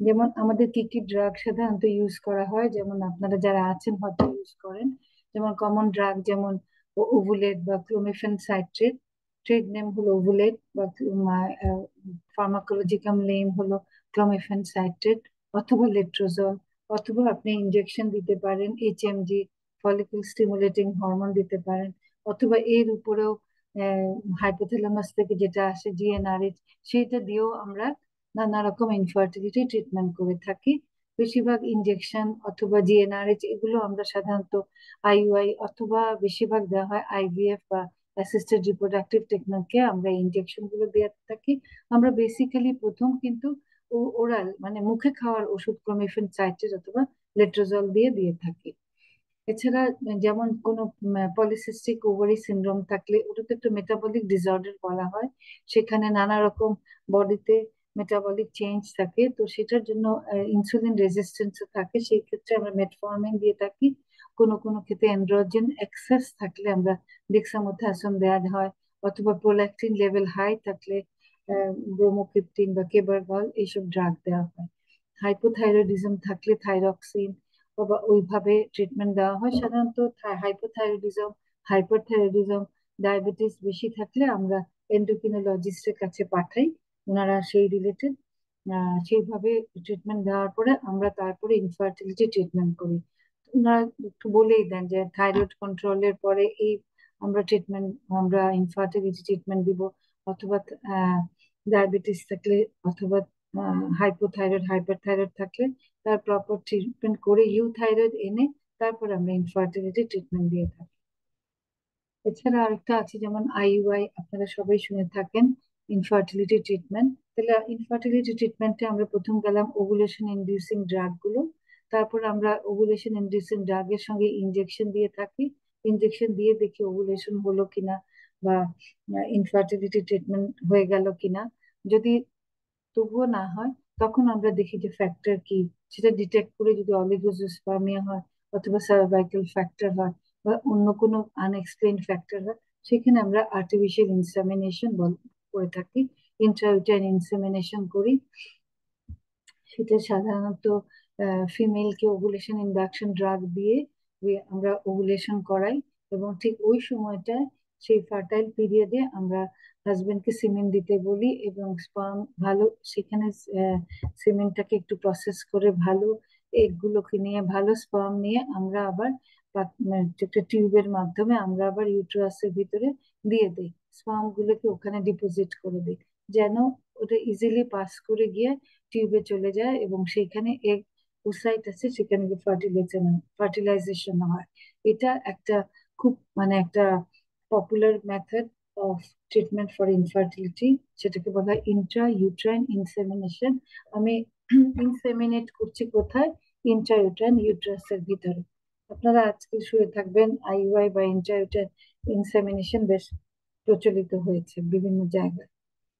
যেমন আমাদের কি কি ড্রাগ সাধারণত ইউজ করা হয়, যেমন আপনারা যারা আছেন হয়তো ইউজ করেন, যেমন কমন ড্রাগ যেমন ওভুলেট বা ক্লোমিফেন সাইট্রেট, ট্রেড নেম হলো ওভুলেট, বা ফার্মাকোলজিক্যাল নেম হলো ক্লোমিফেন সাইট্রেট, অথবা লেট্রোজল, অথবা আপনি ইনজেকশন দিতে পারেন এইচএমজি, ফলিকল স্টিমুলেটিং হরমোন দিতে পারেন, অথবা এর উপরেও হাইপোথ্যালামাস থেকে যেটা আসে জিএনআরএইচ, সেইটা দিয়েও আমরা নানা রকম ইনফার্টিলিটি ট্রিটমেন্ট করে থাকি। বেশিরভাগ ইনজেকশন অথবা জিএনআরএইচ এগুলো আমরা সাধারণত আইইউআই অথবা বেশিরভাগ দেওয়া হয় আইভিএফ বা অ্যাসিস্টেড রিপ্রোডাক্টিভ টেকনিকে আমরা ইনজেকশন গুলো দিয়ে থাকি। আমরা বেসিক্যালি প্রথম কিন্তু ওরাল মানে মুখে খাওয়ার ওষুধ ক্লোমিফেন সাইট্রেট অথবা লেট্রোজল দিয়ে থাকি। এছাড়া যেমন কোনো পলিসিস্টিক ওভারি সিনড্রোম থাকলে ওটা তো একটা মেটাবলিক ডিসঅর্ডার বলা হয়, সেখানে নানা রকম বডিতে মেটাবলিক চেঞ্জ থাকে, তো সেটার জন্য ইনসুলিন রেজিস্ট্যান্স থাকে, সেই ক্ষেত্রে আমরা মেটফর্মিন দিয়ে থাকি। কোনো কোনো ক্ষেত্রে অ্যান্ড্রোজেন এক্সেস থাকলে আমরা ডেক্সামেথাসোন দেওয়া হয়, অথবা প্রোল্যাক্টিন লেভেল হাই থাকলে ব্রোমোক্রিপ্টিন বা কেবারগল এইসব ড্রাগ দেওয়া হয়। হাইপোথাইরয়েডিজম থাকলে থাইরক্সিন বা ওইভাবে ট্রিটমেন্ট দেওয়া হয়। সাধারণত হাইপোথাইরয়েডিজম, হাইপারথাইরয়েডিজম, ডায়াবেটিস বেশি থাকলে আমরা এন্ডোক্রিনোলজিস্টের কাছে পাঠাই, ওনারা সেই রিলেটেড সেইভাবে ট্রিটমেন্ট দেওয়ার পরে আমরা তারপরে ইনফার্টিলিটি ট্রিটমেন্ট করি। ওনারা একটু বলেই দেন যে থাইরয়েড কন্ট্রোলের পরে এই আমরা ইনফার্টিলিটি ট্রিটমেন্ট দিব, অথবা ডায়াবেটিস থাকলে অথবা হাইপোথাইরয়েড, হাইপারথাইরয়েড থাকলে তার প্রপার ট্রিটমেন্ট করে ইউথাইরয়েড এনে তারপর আমরা ইনফার্টিলিটি ট্রিটমেন্ট দিয়ে থাকি। এছাড়া আরেকটা আছে যেমন আইইউআই, আপনারা সবাই শুনে থাকেন ইনফার্টিলিটি ট্রিটমেন্ট। তাহলে ইনফার্টিলিটি ট্রিটমেন্টে আমরা প্রথম গেলাম ওভুলেশন ইনডিউসিং ড্রাগ গুলো, তারপর আমরা ওভুলেশন ইনডিউসিং ড্রাগের সঙ্গে ইনজেকশন দিয়ে থাকি, ইনজেকশন দিয়ে দেখি ওভুলেশন হলো কিনা বা ইনফার্টিলিটি ট্রিটমেন্ট হয়ে গেল কিনা। যদি তবুও না হয় তখন আমরা দেখি যে ফ্যাক্টর কি, সেটা ডিটেক্ট করে যদি অলিগোজোস্পার্মিয়া হয় অথবা সার্ভাইকাল ফ্যাক্টর হয় বা অন্য কোনো আনএক্সপ্লেইনড ফ্যাক্টর হয়, সেখানে আমরা আর্টিফিশিয়াল ইনসেমিনেশন করে থাকি, ইন্ট্রাউটেরাইন ইনসেমিনেশন করি। সেটা সাধারণত ফিমেলকে ওভুলেশন ইন্ডাকশন ড্রাগ দিয়ে আমরা ওভুলেশন করাই, এবং ঠিক ওই সময়টায় সেই ফার্টাইল পিরিয়ডে আমরা হাজবেন্ডকে সিমেন্ট দিতে বলি, এবং স্পার্ম ভালো সেখানে সিমেন্টটাকে একটু প্রসেস করে ভালো এগুলোকে নিয়ে ভালো স্পার্ম নিয়ে আমরা আবার একটা টিউবের মাধ্যমে আমরা আবার ইউটেরাসের ভিতরে দিয়ে দিই, স্পার্ম গুলোকে ওখানে ডিপোজিট করে দিই, যেন ওটা ইজিলি পাস করে গিয়ে টিউবে চলে যায় এবং সেখানে এগ ওসাইট আছে, সেখানে ফার্টিলাইজেশন হয়। এটা একটা খুব মানে একটা popular method of treatment for infertility, সেটাকে বলা হয় ইন্ট্রা ইউট্রাইন ইনসেমিনেশন। আমি ইনসেমিনেট করছি কোথায়? ইন্ট্রা ইউট্রাইন ইউট্রাসের ভিতরে। আপনারা আজকে শুয়ে থাকবেন আইইউআই বা ইন্ট্রা ইউট্রাইন ইনসেমিনেশন বেশ প্রচলিত হয়েছে বিভিন্ন জায়গায়।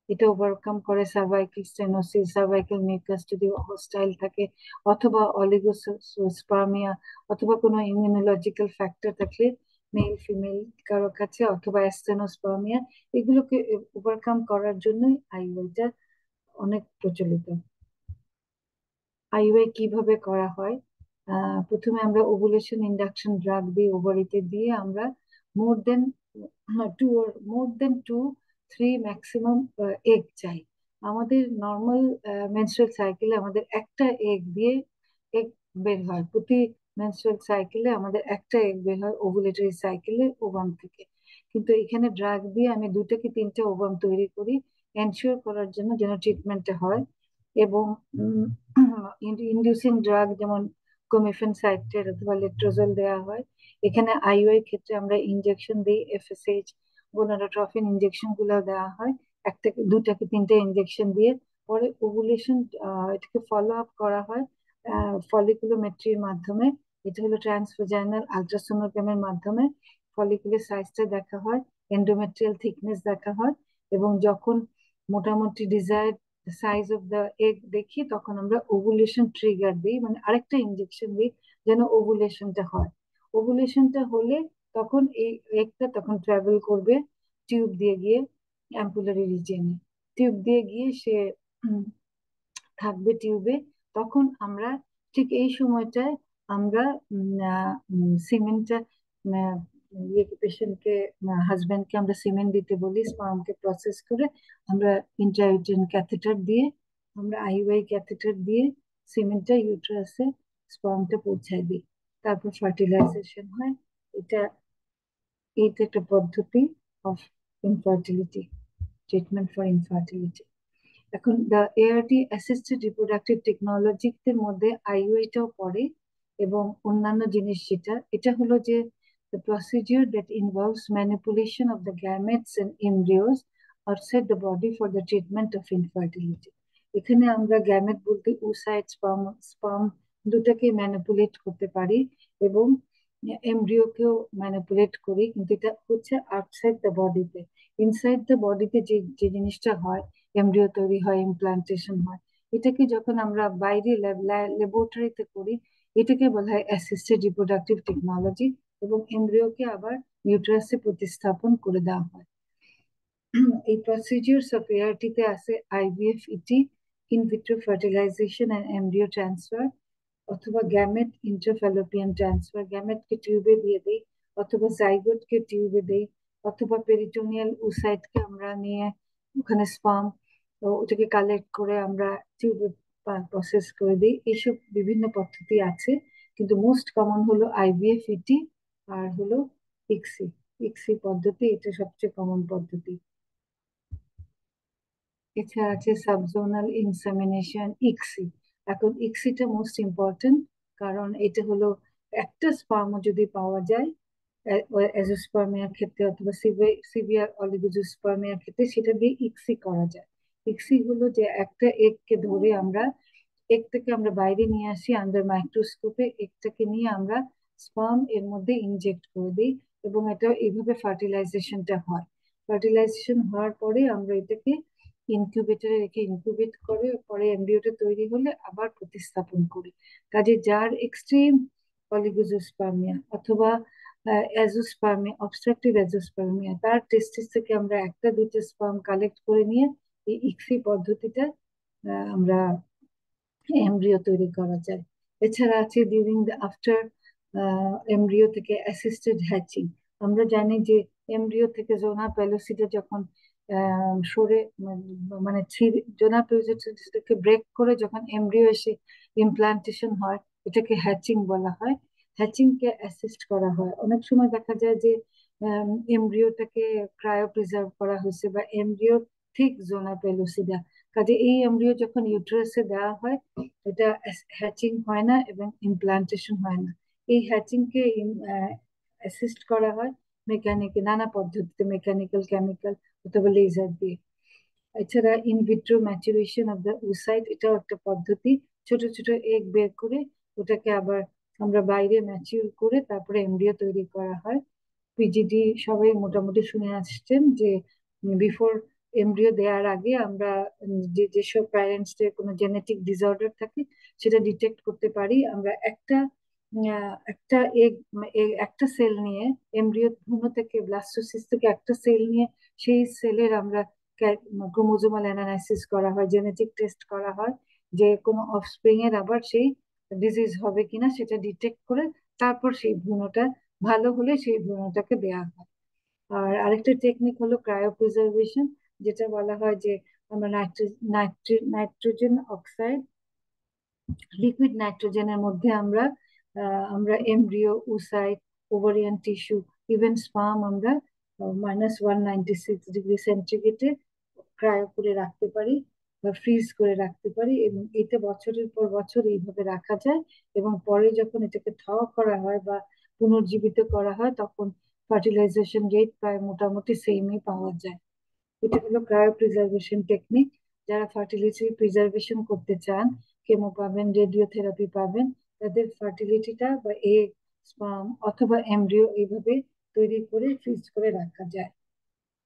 এটা ওভারকাম করে সার্ভাইকাল স্টেনোসিস, সার্ভাইকাল মিউকাস যদি হোস্টাইল থাকে, অথবা অলিগোস্পার্মিয়া, অথবা কোনো ইমিউনোলজিক্যাল ফ্যাক্টর থাকলে মেল ফিমেল কারো কাছে, অথবা অ্যাস্টেনোস্পার্মিয়া, এগুলোকে ওভারকাম করার জন্যই আইইউআইটা অনেক প্রচলিত। আইইউআই কিভাবে করা হয়? প্রথমে আমরা ওভুলেশন ইন্ডাকশন ড্রাগ দিই, ওভারিতে দিয়ে আমরা মোর দেন টু 3 ম্যাক্সিমাম এগ চাই। আমাদের নর্মাল মেনস্ট্রুয়াল সাইকেলে আমাদের একটা এগ বের হয়, প্রতি মেনস্ট্রুয়াল সাইকেলে আমাদের একটা এগ বের হয় ওভুলেটরি সাইকেলে ওভাম থেকে। কিন্তু এখানে ড্রাগ দিয়ে আমি 2 থেকে 3টে ওভাম তৈরি করি, এনশিওর করার জন্য যেন ট্রিটমেন্টটা হয়। এবং ইনডিউসিং ড্রাগ যেমন কোমিফেন সাইট্রেট অথবা লেট্রোজল দেওয়া হয়। এখানে আইইউআই ক্ষেত্রে আমরা ইনজেকশন দিই, এফএসএইচ গোনাডোট্রফিন ইনজেকশন গুলো দেওয়া হয়, 2 থেকে 3টে ইনজেকশন দিয়ে। পরে ওভুলেশন এটাকে ফলো আপ করা হয় ফলিকুলোমেট্রির মাধ্যমে। এটা হলো ট্রান্সভাজাইনাল আলট্রাসোনোগ্রামের মাধ্যমে ফলিকুলের সাইজটা দেখা হয়, এন্ডোমেট্রিয়াল থিকনেস দেখা হয়, এবং যখন মোটামুটি desired size of the egg দেখি তখন আমরা ওভুলেশন ট্রিগার দিই, মানে আরেকটা ইনজেকশন দিই যেন ওভুলেশনটা হয়। ওভুলেশনটা হলে তখন এই এগটা তখন ট্রাভেল করবে টিউব দিয়ে গিয়ে অ্যাম্পুলারি রিজিয়নে, টিউব দিয়ে গিয়ে সে থাকবে টিউবে। তখন আমরা ঠিক এই সময়টায় আমরা সিমেন্টটা পেশেন্টকে, হাজবেন্ডকে আমরা সিমেন্ট দিতে বলি, স্পার্মকে প্রসেস করে আমরা ইন্ট্রাইউটেরিন ক্যাথেটার দিয়ে, আমরা আইইউআই ক্যাথেটার দিয়ে সিমেন্টটা ইউট্রাসে স্পার্মটা পৌঁছায় দিই, তারপর ফার্টিলাইজেশন হয়। এটা এইটা একটা পদ্ধতি of infertility, treatment for infertility. এখন দ্য এআরটি অ্যাসিস্টেড রিপ্রোডাক্টিভ টেকনোলজির মধ্যে আইইউআইটাও পড়ে, এবং অন্যান্য জিনিস এটা হলো যে the procedure that involves manipulation of the gametes and embryos outside the body for the treatment of infertility. এখানে আমরা গ্যামেট বলতে oocyte, স্পার্ম দুটাকে ম্যানিপুলেট করতে পারি এবং এমব্রিওকেও ম্যানিপুলেট করি, কিন্তু এটা হচ্ছে আউটসাইড দ্য বডিতে। ইনসাইড দ্য বডিতে যে যে জিনিসটা হয়, এমব্রিও তৈরি হয়, ইমপ্লান্টেশন হয়, এটাকে যখন আমরা বাইরে ল্যাবরেটরিতে করি, এটাকে বলা হয় অ্যাসিস্টেড রিপ্রোডাক্টিভ টেকনোলজি, এবং এমব্রিওকে আবার ইউট্রাসে প্রতিস্থাপন করে দেওয়া হয়। এই প্রসিডিউরস অফ এআরটিতে আছে IVF, ET, in vitro fertilization and embryo transfer, অথবা গ্যামেট ইন্ট্রাফ্যালোপিয়ান ট্রান্সফার, গ্যামেটকে টিউবে দিয়ে দেই, অথবা জাইগোটকে টিউবে দেই, অথবা পেরিটোনিয়াল oocyteকে আমরা নিয়ে ওখানে স্পার্ম ওটাকে কালেক্ট করে আমরা টিউবে প্রসেস করে দিই। এইসব বিভিন্ন পদ্ধতি আছে, কিন্তু মোস্ট কমন হলো আইভিএফ, ইটি, আর হলো ইক্সি। ইক্সি পদ্ধতি, এটা সবচেয়ে কমন পদ্ধতি। এছাড়া আছে সাবজোনাল ইনসেমিনেশন, ইক্সি। এখন ইক্সিটা মোস্ট ইম্পর্টেন্ট, কারণ এটা হলো একটা স্পার্মও যদি পাওয়া যায় অ্যাজোস্পার্মিয়ার ক্ষেত্রে অথবা সিভিয়ার অলিগোজোস্পার্মিয়ার ক্ষেত্রে, সেটা দিয়ে ইক্সি করা যায়। ইক্সি হলো যে একটা এগকে ধরে আমরা এগ থেকে আমরা বাইরে নিয়ে আসি আন্ডার মাইক্রোস্কোপে, এগটাকে নিয়ে আমরা স্পার্ম এর মধ্যে ইনজেক্ট করে দিই, এবং এটা এইভাবে ফার্টিলাইজেশনটা হয়। ফার্টিলাইজেশন হওয়ার পরে আমরা এটাকে ইনকিউবেটরে রেখে ইনকিউবেট করে, পরে এমব্রিওটা তৈরি হলে আবার প্রতিস্থাপন করি। কাজে যার এক্সট্রিম অলিগোজোস্পার্মিয়া অথবা অ্যাজোস্পার্মিয়া, অবস্ট্রাকটিভ অ্যাজোস্পার্মিয়া, তার টেস্টিস থেকে আমরা 1-2টা স্পার্ম কালেক্ট করে নিয়ে এই ইক্সি পদ্ধতিটা আমরা এমব্রিও তৈরি করা যায়। এছাড়া আছে ডিউরিং দ্য আফটার এমব্রিও থেকে অ্যাসিস্টেড হ্যাচিং। আমরা জানি যে এমব্রিও থেকে জোনা পেলোসিটা যখন সরে মানে জোনা পেলোসিটাকে ব্রেক করে যখন এমব্রিও এসে ইমপ্লান্টেশন হয়, এটাকে হ্যাচিং বলা হয়। হ্যাচিং কে অ্যাসিস্ট করা হয়। অনেক সময় দেখা যায় যে এমব্রিওটাকে ক্রায়ো প্রিজার্ভ করা হয়েছে বা এমব্রিও ঠিক জোনা পেলোসিডা, কাজে এই এমব্রিও যখন ইউটেরাসে দেওয়া হয় এটা হ্যাচিং হয় না এবং ইমপ্লান্টেশন হয় না। এই হ্যাচিং কে অ্যাসিস্ট করা হয় নানা পদ্ধতিতে, মেকানিক্যাল, কেমিক্যাল অথবা লেজার দিয়ে। এছাড়া in vitro maturation of the oocyte, এটাও একটা পদ্ধতি। ছোট ছোট এগ বের করে ওটাকে আবার আমরা বাইরে ম্যাচিউর করে তারপরে এমব্রিও তৈরি করা হয়। পিজিডি সবাই মোটামুটি শুনে আসছেন যে বিফোর এমব্রিও দেওয়ার আগে আমরা যেসব প্যারেন্টসদের কোনো জেনেটিক ডিসঅর্ডার থাকে সেটা ডিটেক্ট করতে পারি। আমরা একটা একটা এগ একটা সেল নিয়ে, এমব্রিও ভ্রূণ থেকে ব্লাস্টোসিস্ট থেকে একটা সেল নিয়ে সেই সেলের আমরা ক্রোমোজোমাল অ্যানালাইসিস করা হয়, জেনেটিক টেস্ট করা হয়, যে কোনো অফস্প্রিং এর আবার সেই ডিজিজ হবে কিনা সেটা ডিটেক্ট করে তারপর সেই ভ্রূণটা ভালো হলে সেই ভ্রূণটাকে দেওয়া হয়। আর আরেকটা টেকনিক হলো ক্রায়োপ্রিজার্ভেশন, যেটা বলা হয় যে আমরা নাইট্রোজেন অক্সাইড, লিকুইড নাইট্রোজেনের মধ্যে আমরা embryo, oocyte, ovarian tissue, even sperm আমরা -196 ডিগ্রি সেন্টিগ্রেডে ক্রায়ো করে রাখতে পারি বা ফ্রিজ করে রাখতে পারি, এবং এতে বছরের পর বছর এইভাবে রাখা যায়। এবং পরে যখন এটাকে থা করা হয় বা পুনর্জীবিত করা হয় তখন ফার্টিলাইজেশন রেট প্রায় মোটামুটি সেমই পাওয়া যায়। এটা হলো ক্রায়ো প্রিজার্ভেশন টেকনিক। যারা ফার্টিলিটি প্রিজার্ভেশন করতে চান, কেমো পাবেন, রেডিওথেরাপি পাবেন, তাদের ফার্টিলিটিটা বা এগ, স্পার্ম অথবা এমব্রিও এইভাবে তৈরি করে ফ্রিজ করে রাখা যায়।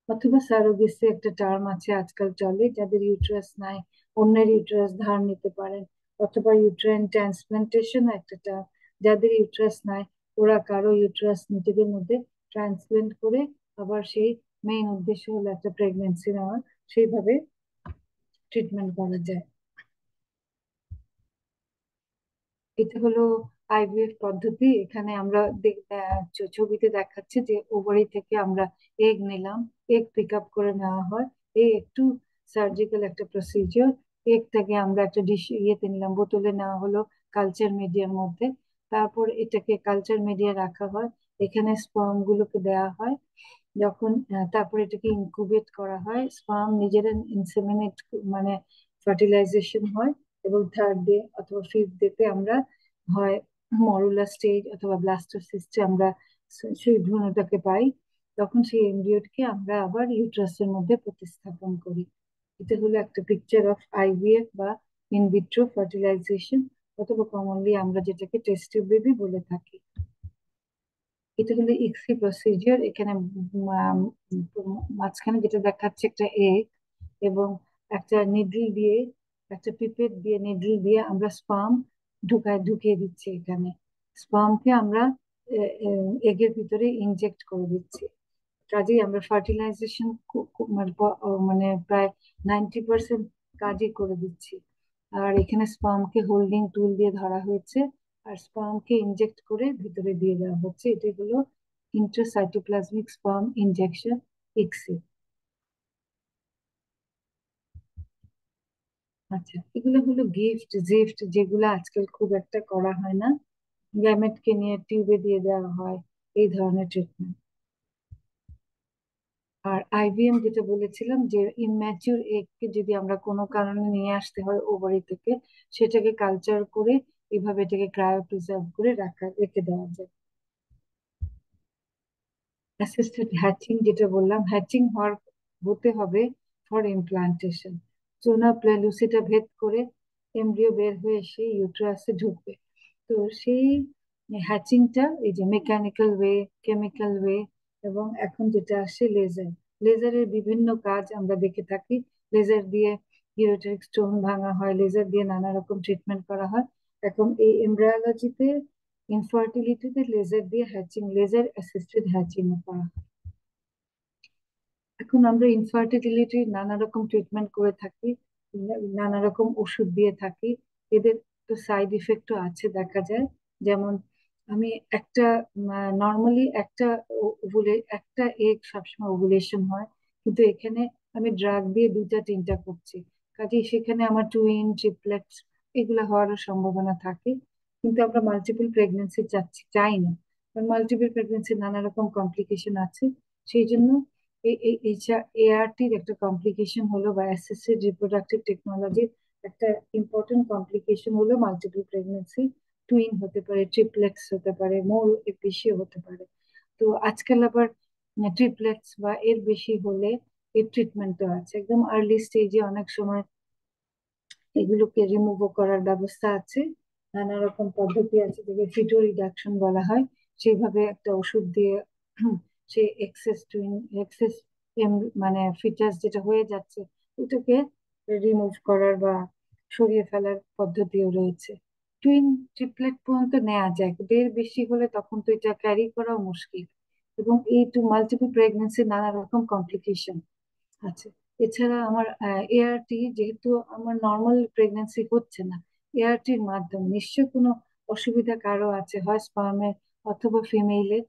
অথবা সারোগেসি একটা টার্ম আছে আজকাল চলে, যাদের ইউটেরাস নাই অন্যের ইউটেরাস ধার নিতে পারেন। অথবা ইউট্রাইন ট্রান্সপ্লান্টেশন একটা টার্ম, যাদের ইউটেরাস নাই ওরা কারো ইউটেরাস নিজেদের মধ্যে ট্রান্সপ্লান্ট করে আবার সেই মেইন উদ্দেশ্য হলো একটা প্রেগনেন্সি নেওয়া, সেইভাবে ট্রিটমেন্ট করা যায়। এটা হলো আইভিএফ পদ্ধতি। এখানে আমরা ছবিতে দেখাচ্ছে যে ওভারি থেকে আমরা এগ নিলাম, এগ পিক আপ করে নেওয়া হয়। এই একটু সার্জিক্যাল একটা প্রসিজিওর। এগ থেকে আমরা একটা ডিশ ইয়েতে নিলাম, বোতলে নেওয়া হলো কালচার মিডিয়ার মধ্যে। তারপর এটাকে কালচার মিডিয়া রাখা হয়, এখানে স্পার্ম গুলোকে দেওয়া হয়। যখন তারপর এটাকে ইনকুবেট করা হয়, স্পার্ম নিজেরা ইনসেমিনেট মানে ফার্টিলাইজেশন হয়, এবং থার্ড ডে অথবা ফিফথ ডেতে আমরা হয় মরুলা স্টেজ অথবা ব্লাস্টোসিস্টে আমরা সেই ভ্রূণটাকে পাই। তখন সেই এমব্রিওটাকে আমরা আবার ইউট্রাসের মধ্যে প্রতিস্থাপন করি। এটা হলো একটা পিকচার অফ আইভিএফ বা ইনভিট্রো ফার্টিলাইজেশন, অথবা কমনলি আমরা যেটাকে টেস্ট টিউব বেবি বলে থাকি। এটা হলো ইক্সি প্রসিজিওর। এখানে মাঝখানে যেটা দেখাচ্ছে একটা এগ, এবং একটা নিডল দিয়ে, একটা পিপেট দিয়ে নিডল দিয়ে আমরা স্পার্ম ঢুকিয়ে দিচ্ছি। এখানে স্পার্মকে আমরা এগের ভিতরে ইনজেক্ট করে দিচ্ছি। কাজেই আমরা ফার্টিলাইজেশন মানে প্রায় 90% কাজই করে দিচ্ছি। আর এখানে স্পার্মকে হোল্ডিং টুল দিয়ে ধরা হয়েছে, আর স্পার্মকে ইনজেক্ট করে ভিতরে দিয়ে দেওয়া হচ্ছে। এটি হলো ইন্ট্রাসাইটোপ্লাজমিক স্পার্ম ইনজেকশন, ইক্সি। আচ্ছা, এগুলো হলো জিফট, যেগুলো আজকাল খুব একটা করা হয় না। গ্যামেটকে নিয়ে টিউবে দিয়ে দেওয়া হয়, এই ধরনের ট্রিটমেন্ট। আর আইভিএম যেটা বলেছিলাম, যে ইম্যাচিউর এগকে যদি আমরা কোনো কারণে নিয়ে আসতে হয় ওভারি থেকে, সেটাকে কালচার করে এভাবে এটাকে ক্রায়ো প্রিজার্ভ করে রেখে দেওয়া যায়। অ্যাসিস্টেড হ্যাচিং যেটা বললাম, হ্যাচিং হতে হবে ফর ইমপ্লান্টেশন। সোনা প্লেলুসিটা ভেদ করে এমব্রিও বের হয়ে এসে ইউটেরাসে ঢুকবে। তো সেই হ্যাচিংটা এই যে মেকানিক্যাল ওয়ে, কেমিক্যাল ওয়ে, এবং এখন যেটা আসে লেজার। লেজারের বিভিন্ন কাজ আমরা দেখে থাকি। লেজার দিয়ে ইউরেটারিক স্টোন ভাঙা হয়, লেজার দিয়ে নানা রকম ট্রিটমেন্ট করা হয়। এখন এই এমব্রায়োলজিতে, ইনফার্টিলিটিতে লেজার দিয়ে হ্যাচিং, লেজার অ্যাসিস্টেড হ্যাচিং করা হয়। এখন আমরা ইনফার্টিলিটির নানা রকম ট্রিটমেন্ট করে থাকি, নানা রকম ওষুধ দিয়ে থাকি। এদের তো সাইড ইফেক্টও আছে দেখা যায়। যেমন আমি একটা নর্মালি একটা এগ সবসময় ওভুলেশন হয়, কিন্তু এখানে আমি ড্রাগ দিয়ে দুইটা তিনটা করছি, কাজে সেখানে আমার টুইন, ট্রিপলেটস এগুলো হওয়ারও সম্ভাবনা থাকে। কিন্তু আমরা মাল্টিপল প্রেগনেন্সি চাই না, কারণ মাল্টিপল প্রেগনেন্সির নানা রকম কমপ্লিকেশন আছে। সেই জন্য এআরটির একটা কমপ্লিকেশন হলো, বা অ্যাসিস্টেড রিপ্রোডাক্টিভ টেকনোলজির একটা ইম্পর্টেন্ট কমপ্লিকেশন হলো মাল্টিপল প্রেগনেন্সি। টুইন হতে পারে, ট্রিপলেটস হতে পারে, মোর এর বেশি হতে পারে। তো আজকাল আবার ট্রিপলেটস বা এর বেশি হলে এর ট্রিটমেন্টও আছে। একদম আর্লি স্টেজে অনেক সময় এগুলোকে রিমুভ করার ব্যবস্থা আছে, নানা রকম পদ্ধতি আছে, যেগুলো ফিটো রিডাকশন বলা হয়। সেইভাবে একটা ওষুধ দিয়ে সে এক্সেস মানে ফিটাস যেটা হয়ে যাচ্ছে ওটাকে রিমুভ করার বা সরিয়ে ফেলার পদ্ধতিও রয়েছে। টুইন ট্রিপলেট পর্যন্ত নেওয়া যায়, এর বেশি হলে তখন তো এটা ক্যারি করাও মুশকিল। এবং এই টু মাল্টিপল প্রেগনেন্সি নানা রকম কমপ্লিকেশন আছে। এছাড়া আমার এআরটি, যেহেতু আমার নর্মাল প্রেগনেন্সি হচ্ছে না, এআরটির মাধ্যমে নিশ্চয় কোনো অসুবিধা কারো আছে, হয় স্পার্মের অথবা ফিমেইলের।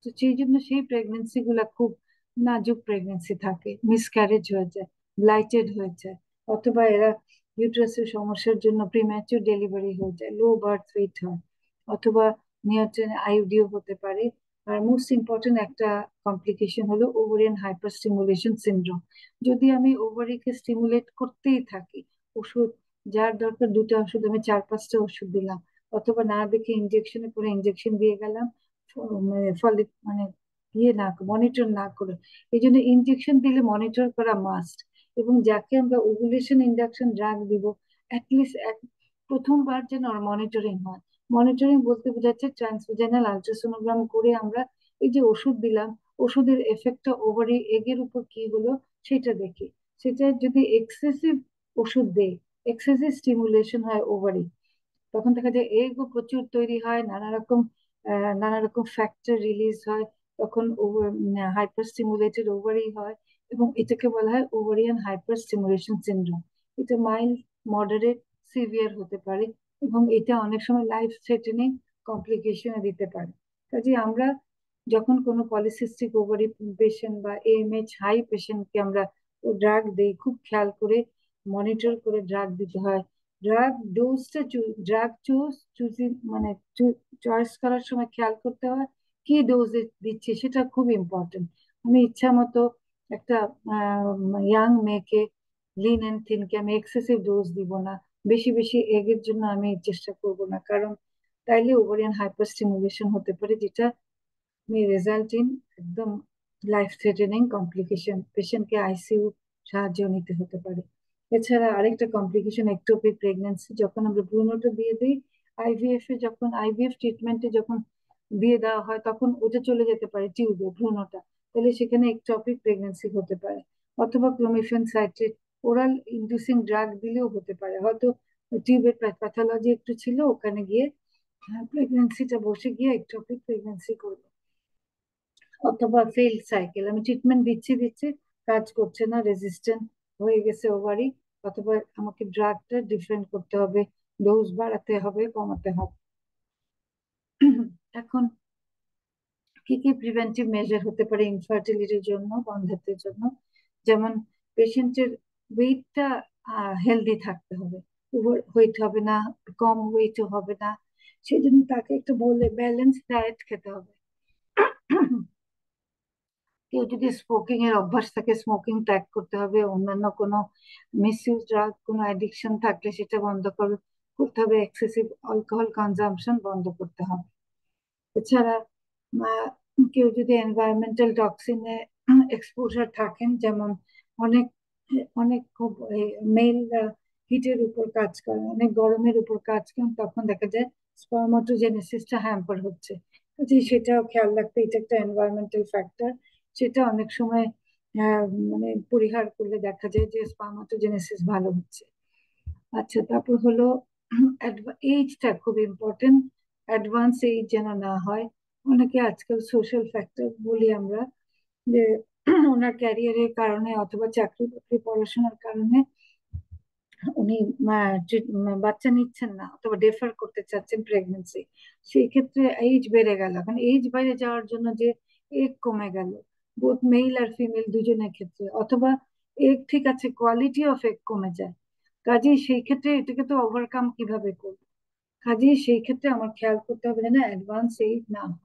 তো সেই জন্য সেই প্রেগনেন্সি গুলা খুব নাজুক প্রেগনেন্সি থাকে, মিসক্যারেজ হয়ে যায়, ব্লাইটেড হয়ে যায়, অথবা এরা ইউট্রাসের সমস্যার জন্য প্রিম্যাচুর ডেলিভারি হয়ে যায়, লো বার্থ ওয়েট হয়, অথবা নিওটেন আইউডিও হতে পারে। আর মোস্ট ইম্পর্টেন্ট একটা কমপ্লিকেশন হলো ওভারিয়ান হাইপার স্টিমুলেশন সিনড্রোম। যদি আমি ওভারিকে স্টিমুলেট করতেই থাকি, ওষুধ যার দরকার দুটো ওষুধ আমি 4-5টা ওষুধ দিলাম, অথবা না দেখে ইনজেকশনে করে ইনজেকশন দিয়ে গেলাম, ফলে মানে ইয়ে না মনিটর না করে। এই জন্য ইনজেকশন দিলে মনিটর করা মাস্ট। এবং যাকে আমরা ওভুলেশন ইন্ডাকশন ড্রাগ দিব, অ্যাটলিস্ট প্রথমবার যেন মনিটরিং হয়। মনিটরিং বলতে বোঝাচ্ছে ট্রান্সভেজাইনাল আলট্রাসোনোগ্রাম করে আমরা এই যে ওষুধ দিলাম, ওষুধের এফেক্টটা ওভারি এগের উপর কি হলো সেটা দেখি। সেটা যদি এক্সেসিভ ওষুধ দেয়, এক্সেসিভ স্টিমুলেশন হয় ওভারি, তখন দেখা যায় এগও প্রচুর তৈরি হয়, নানা রকম ফ্যাক্টর রিলিজ হয়, তখন হাইপার স্টিমুলেটেড ওভারি হয়। এবং এটাকে বলা হয় ওভারিয়ান হাইপার স্টিমুলেশন সিনড্রোম। এটা মাইল্ড, মডারেট, সিভিয়ার হতে পারে, এবং এটা অনেক সময় লাইফ থ্রেটেনিং কমপ্লিকেশনে দিতে পারে। কাজে আমরা যখন কোনো পলিসিস্টিক ওভারি পেশেন্ট বা এএমএইচ হাই পেশেন্টকে আমরা ড্রাগ দেই, খুব খেয়াল করে মনিটর করে ড্রাগ দিতে হয়। ড্রাগ ডোজটা, ড্রাগ চুজিং মানে চয়েস করার সময় খেয়াল করতে হয় কি ডোজে দিচ্ছি, সেটা খুব ইম্পর্টেন্ট। আমি ইচ্ছা মতো একটা ইয়াং মেয়েকে, লিন এন্ড থিনকে আমি এক্সেসিভ ডোজ দিব না, বেশি বেশি এগের জন্য আমি চেষ্টা করব না, কারণ তাইলে ওভারিয়ান হাইপার স্টিমুলেশন হতে পারে, যেটা may result in একদম লাইফ থ্রেটেনিং কমপ্লিকেশন, পেশেন্টকে আইসিইউ সাহায্য নিতে হতে পারে। এছাড়া আরেকটা কমপ্লিকেশন একটোপিক প্রেগন্যান্সি, যখন আমরা ভ্রূণটা দিয়ে দিই আইভিএফ এ, যখন আইভিএফ ট্রিটমেন্টে যখন দিয়ে দেওয়া হয় তখন ওটা চলে যেতে পারে টিউবে ভ্রূণটা, তাহলে সেখানে একটোপিক প্রেগন্যান্সি হতে পারে। অথবা clomiphene citrate oral inducing drug দিলেও হতে পারে, হয়তো টিউবের প্যাথোলজি একটু ছিল, ওখানে গিয়ে প্রেগন্যান্সিটা বসে গিয়ে একটোপিক প্রেগন্যান্সি করবে। অথবা ফেইল সাইকেল, আমি ট্রিটমেন্ট দিচ্ছি দিচ্ছি কাজ করছে না, রেজিস্ট্যান্ট হয়ে গেছে ওভারি, অথবা আমাকে ড্রাগটা ডিফারেন্ট করতে হবে, ডোজ বাড়াতে হবে, কমাতে হবে। এখন কি কি প্রিভেন্টিভ মেজার হতে পারে ইনফার্টিলিটির জন্য, বন্ধ্যাত্বের জন্য? যেমন পেশেন্টের ওয়েটটা হেলদি থাকতে হবে, ওভার ওয়েট হবে না, কম ওয়েটও হবে না, সেই জন্য তাকে একটু বলে ব্যালেন্স ডায়েট খেতে হবে। কেউ যদি স্মোকিং এর অভ্যাস থাকে, স্মোকিং ত্যাগ করতে হবে, অন্যান্য কোনো মিসইউজ ড্রাগ, কোনো অ্যাডিকশন থাকলে সেটা বন্ধ করতে হবে, এক্সেসিভ অ্যালকোহল কনজাম্পশন বন্ধ করতে হবে। এছাড়া আহ, কেউ যদি এনভায়রনমেন্টাল টক্সিনে এক্সপোজার থাকেন, যেমন অনেক অনেক খুব মেল হিটের উপর কাজ করেন, অনেক গরমের উপর কাজ করেন, তখন দেখা যায় স্পার্মাটোজেনেসিসটা হ্যাম্পার হচ্ছে। যে সেটাও খেয়াল রাখতে, এটা একটা এনভায়রনমেন্টাল ফ্যাক্টর, সেটা অনেক সময় মানে পরিহার করলে দেখা যায় যে স্পার্মাটোজেনেসিস ভালো হচ্ছে। আচ্ছা, তারপর হলো এইজটা খুব ইম্পর্টেন্ট, অ্যাডভান্স এইজ যেন না হয়। অনেকে আজকাল সোশ্যাল ফ্যাক্টর বলি আমরা, যে ওনার ক্যারিয়ারের কারণে অথবা চাকরি বাকরি পড়াশোনার কারণে উনি বাচ্চা নিচ্ছেন না, অথবা ডেফার করতে চাচ্ছেন প্রেগনেন্সি, সেই ক্ষেত্রে এইজ বেড়ে গেল, এখন এইজ বাইরে যাওয়ার জন্য যে এগ কমে গেল, বোথ মেল আর ফিমেল দুজনের ক্ষেত্রে, অথবা এগ ঠিক আছে, কোয়ালিটি অফ এগ কমে যায়, কাজেই সেই ক্ষেত্রে এটাকে তো ওভারকাম কিভাবে করবো? কাজেই সেই ক্ষেত্রে আমার খেয়াল করতে হবে যেন অ্যাডভান্স এইজ না হয়।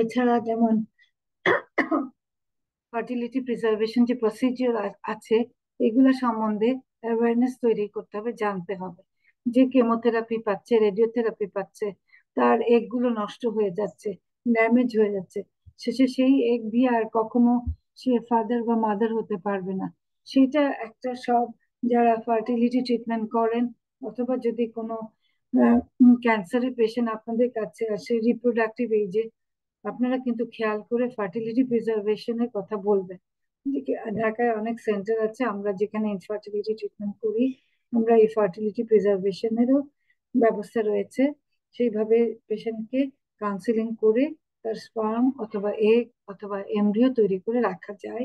এছাড়া যেমন ফার্টিলিটি প্রিজার্ভেশন যে প্রসিজিওর আছে, এগুলো সম্বন্ধে অ্যাওয়ারনেস তৈরি করতে হবে, জানতে হবে। যে কেমোথেরাপি পাচ্ছে, রেডিওথেরাপি পাচ্ছে, তার এগ গুলো নষ্ট হয়ে যাচ্ছে, ড্যামেজ হয়ে যাচ্ছে, শেষে সেই এগ দিয়ে আর কখনো সে ফাদার বা মাদার হতে পারবে না। সেটা একটা সব যারা ফার্টিলিটি ট্রিটমেন্ট করেন, অথবা যদি কোনো ক্যান্সারের পেশেন্ট আপনাদের কাছে আসে রিপ্রোডাক্টিভ এইজে, আপনারা কিন্তু খেয়াল করে ফার্টিলিটি প্রিজার্ভেশনের কথা বলবেন। ঢাকায় অনেক সেন্টার আছে আমরা যেখানে ইনফার্টিলিটি ট্রিটমেন্ট করি, আমরা এই ফার্টিলিটি প্রিজার্ভেশনেরও ব্যবস্থা রয়েছে। সেইভাবে পেশেন্টকে কাউন্সিলিং করে তার স্পার্ম অথবা এগ অথবা এমব্রিও তৈরি করে রাখা যায়,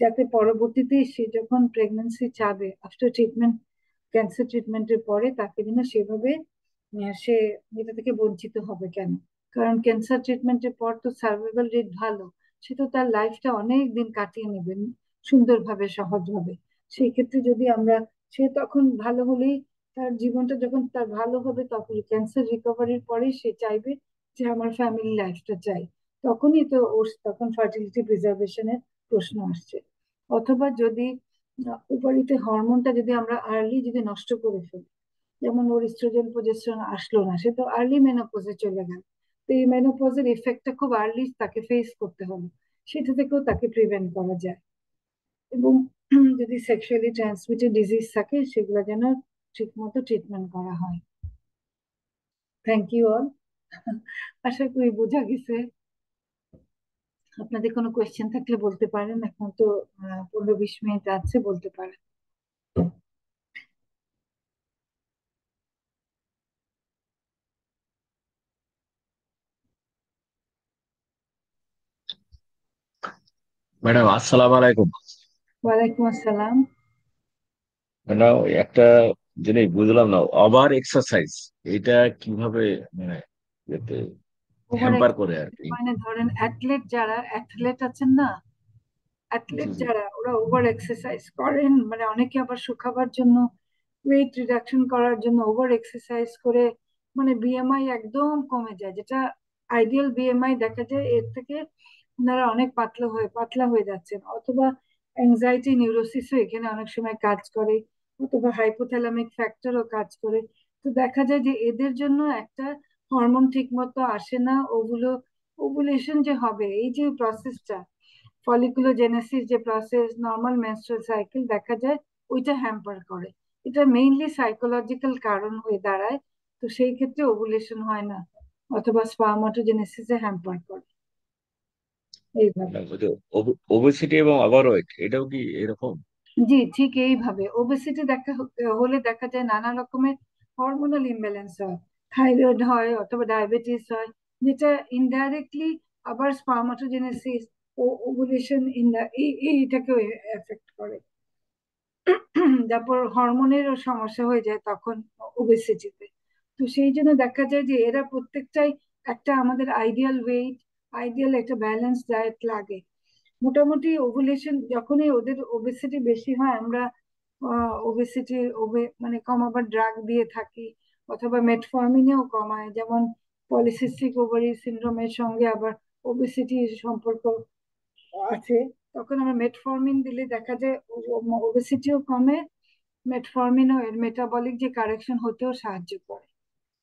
যাতে পরবর্তীতে সে যখন প্রেগন্যান্সি চাবে আফটার ট্রিটমেন্ট, ক্যান্সার ট্রিটমেন্টের পরে তাকে যেন সেভাবে সে এটা থেকে বঞ্চিত হবে কেন। কারণ ক্যান্সার ট্রিটমেন্টের পর তো সার্ভাইভাল রেট ভালো, সে তো তার লাইফটা অনেক দিন কাটিয়ে নেবেন সুন্দরভাবে সহজভাবে। সেই ক্ষেত্রে যদি আমরা, সে তখন ভালো হলেই, তার জীবনটা যখন তার ভালো হবে তখন ক্যান্সার রিকভারির পরেই সে চাইবে যে আমার ফ্যামিলি লাইফটা চাই, তখনই তো ওর তখন ফার্টিলিটি প্রিজার্ভেশনের প্রশ্ন আসছে। অথবা যদি ওভারিতে হরমোনটা যদি আমরা আর্লি যদি নষ্ট করে ফেলি, যেমন ওর ইস্ট্রোজেন প্রজেস্টেরন আসলো না, সে তো আর্লি মেনোপজে চলে গেল, তো এই মেনোপজের ইফেক্টটা খুব আর্লি তাকে ফেস করতে হলো, সেটা থেকেও তাকে প্রিভেন্ট করা যায়। এবং যদি সেক্সুয়ালি ট্রান্সমিটেড ডিজিজ থাকে সেগুলো যেন ঠিক মতো ট্রিটমেন্ট করা হয়। Thank you all. আশা করি বোঝা গেছে। আপনাদের কোনো কোয়েশ্চেন থাকলে বলতে পারেন, এখন তো 15-20 মিনিট আছে, বলতে পারেন। ম্যাডাম আসসালামু আলাইকুম। ওয়ালাইকুম আসসালাম। ম্যাডাম একটা জিনিস বুঝলাম না, ওভার এক্সারসাইজ এটা কিভাবে মানে ওভার হ্যাম্পার করে আর এক্সারসাইজ কি? মানে ধরেন অ্যাথলেট, যারা অ্যাথলেট আছেন না, জি অ্যাথলেট জি। যারা ওরা ওভার এক্সারসাইজ করেন, মানে অনেকে আবার শুকাবার জন্য, ওয়েট রিডাকশন করার জন্য ওভার এক্সারসাইজ করে মানে বিএমআই একদম কমে যায়, যেটা আইডিয়াল বিএমআই দেখা যায় এর থেকে ওনারা অনেক পাতলা হয়ে যাচ্ছেন। অথবা অ্যাংজাইটি নিউরোসিসও এখানে অনেক সময় কাজ করে, অথবা হাইপোথ্যালামিক ফ্যাক্টরও কাজ করে। তো দেখা যায় যে এদের জন্য একটা হরমোন ঠিক মতো আসে না, ওভুলেশন যে হবে এই যে প্রসেসটা, ফলিকুলোজেনেসিস যে প্রসেস, নর্মাল মেনস্ট্রুয়াল সাইকেল দেখা যায় ওইটা হ্যাম্পার করে। এটা মেইনলি সাইকোলজিক্যাল কারণ হয়ে দাঁড়ায়। তো সেই ক্ষেত্রে ওভুলেশন হয় না, অথবা স্পার্মাটোজেনেসিসে হ্যাম্পার করে এইভাবে। ম্যাডাম, ওই যে ওবেসিটি এবং ওভারওয়েট এটাও কি এরকম? জি, ঠিক এইভাবে ওবেসিটি হলে দেখা যায় নানা রকমের হরমোনাল ইমব্যালেন্স হয়, থাইরয়েড হয় অথবা ডায়াবেটিস হয়, যেটা ইনডাইরেক্টলি আবার স্পার্মাটোজেনেসিস ও ওভুলেশন এইটাকে এফেক্ট করে। তারপর হরমোনেরও সমস্যা হয়ে যায় তখন ওবেসিটিতে। তো সেই জন্য দেখা যায় যে এরা প্রত্যেকটাই একটা আমাদের আইডিয়াল ওয়েট, আইডিয়াল একটা ব্যালেন্স ডায়েট লাগে। মোটামুটি ওভুলেশন যখনই ওদের ওবেসিটি বেশি হয়, আমরা ওবেসিটি মানে কমাবার ড্রাগ দিয়ে থাকি, অথবা মেটফর্মিনেও কমায়, যেমন পলিসিস্টিক ওভারি সিনড্রোমের সঙ্গে আবার ওবেসিটির সম্পর্ক আছে। তখন আমরা মেটফর্মিন দিলে দেখা যায় ওবেসিটিও কমে, মেটফর্মিনও এর মেটাবলিক যে কারেকশন হতেও সাহায্য করে।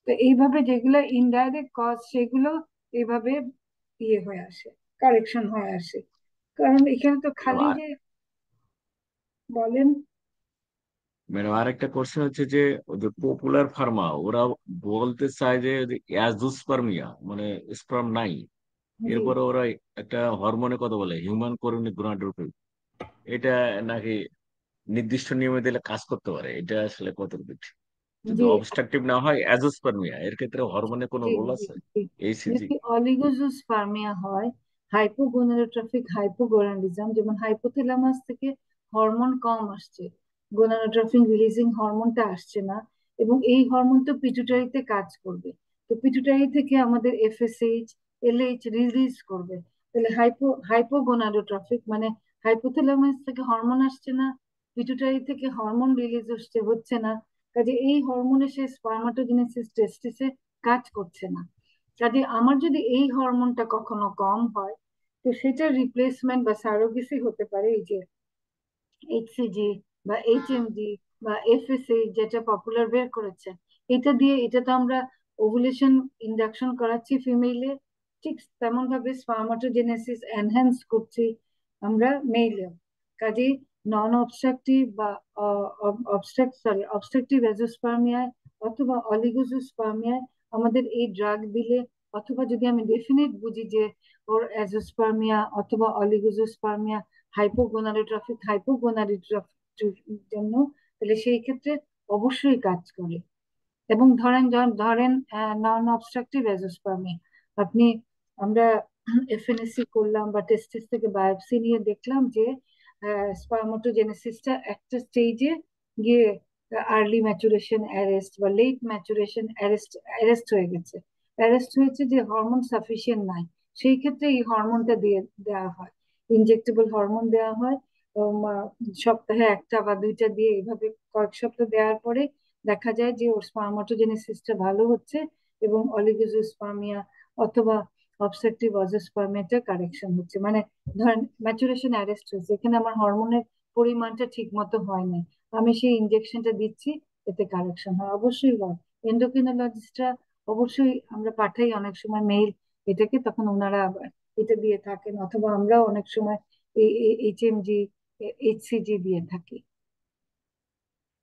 তো এইভাবে যেগুলো ইনডাইরেক্ট কজ সেগুলো এইভাবে হয়ে আসে, কারেকশন হয়ে আসে। কারণ এখানে তো ম্যাডাম খালি যে বলেন। ম্যাডাম আরেকটা কোশ্চেন হচ্ছে যে ওই যে পপুলার ফার্মা ওরা বলতে চায় যে অ্যাজোস্পার্মিয়া মানে স্পার্ম নাই, জি এরপরে ওরা একটা হরমোনের কথা বলে হিউম্যান কোরিনিক গোনাডোট্রপিন, এটা নাকি নির্দিষ্ট নিয়মে দিলে কাজ করতে পারে, এটা আসলে কতটুকু ঠিক? যদি জি অবস্ট্রাকটিভ না হয় অ্যাজোস্পার্মিয়া এর ক্ষেত্রে হরমোনের কোনো জি রোল জি আছে? জি। এইসিজি। যদি অলিগোজোস্পার্মিয়া হয়, হাইপোগোনাডোট্রফিক হাইপোগোনাডিজম, যেমন হাইপোথ্যালামাস থেকে হরমোন কম আসছে, গোনাডোট্রফিন রিলিজিং হরমোনটা আসছে না, এবং এই হরমোন তো পিটুটারিতে কাজ করবে। তো পিটুটারি থেকে আমাদের এফএসএইচ, এলএইচ রিলিজ করবে। তাহলে হাইপোগোনাডোট্রফিক মানে হাইপোথ্যালামাস থেকে হরমোন আসছে না, পিটুটারি থেকে হরমোন রিলিজ হচ্ছে না, কাজে এই হরমোনে সে স্পার্মাটোজেনেসিস টেস্টিসে কাজ করছে না। কাজে আমার যদি এই হরমোনটা কখনো কম হয়, তো সেটার রিপ্লেসমেন্ট বা সারোগেসি হতে পারে এই যে এইচসিজি বা এইচএমজি বা এফএসএ, যেটা পপুলার বের করেছে। এটা দিয়ে, এটা তো আমরা ওভুলেশন ইন্ডাকশন করাচ্ছি ফিমেইলে, ঠিক তেমন ভাবে স্পার্মাটোজেনেসিস এনহ্যান্স করছি আমরা মেইলেও। কাজে নন অবস্ট্রাকটিভ বা অবস্ট্রাকটিভ এজোস্পার্মিয়ায় অথবা অলিগোজোস্পার্মিয়ায় আমাদের এই ড্রাগ দিলে, অথবা যদি আমি ডেফিনেট বুঝি যে ওর অ্যাজোস্পার্মিয়া অথবা অলিগোজোস্পার্মিয়া হাইপোগোনাডোট্রফিক হাইপোগোনাডোট্রফির জন্য, তাহলে সেই ক্ষেত্রে অবশ্যই কাজ করে। এবং ধরেন নন অবস্ট্রাকটিভ অ্যাজোস্পার্মিয়া, আপনি আমরা এফএনএসসি করলাম বা টেস্টিস থেকে বায়োপসি নিয়ে দেখলাম যে স্পার্মাটোজেনেসিসটা একটা স্টেজে গিয়ে আর্লি ম্যাচুরেশন অ্যারেস্ট বা লেট ম্যাচুরেশন অ্যারেস্ট হয়ে গেছে, অ্যারেস্ট হয়েছে যে হরমোন সাফিসিয়েন্ট নাই। সেই ক্ষেত্রে এই হরমোনটা দিয়ে দেওয়া হয়, ইনজেক্টেবল হরমোন দেওয়া হয়। সপ্তাহে একটা বা দুইটা দিয়ে এইভাবে কয়েক সপ্তাহ দেওয়ার পরে দেখা যায় যে ওর স্পার্মাটোজেনেসিসটা ভালো হচ্ছে এবং অলিগোজোস্পার্মিয়া অথবা অবস্ট্রাকটিভ অজোস্পার্মিয়াটা কারেকশন হচ্ছে। মানে ধরেন ম্যাচুরেশন অ্যারেস্ট হয়েছে, এখানে আমার হরমোনের পরিমাণটা ঠিক মতো হয় না, আমি সেই ইনজেকশনটা দিচ্ছি, এতে কারেকশন হয়। অবশ্যই হয়, এন্ডোক্রিনোলজিস্টরা অবশ্যই আমরা পাঠাই অনেক সময় মেইল এটাকে, তখন ওনারা আবার এটা দিয়ে থাকেন, অথবা আমরাও অনেক সময় এইচএমজি এইচসিজি দিয়ে থাকি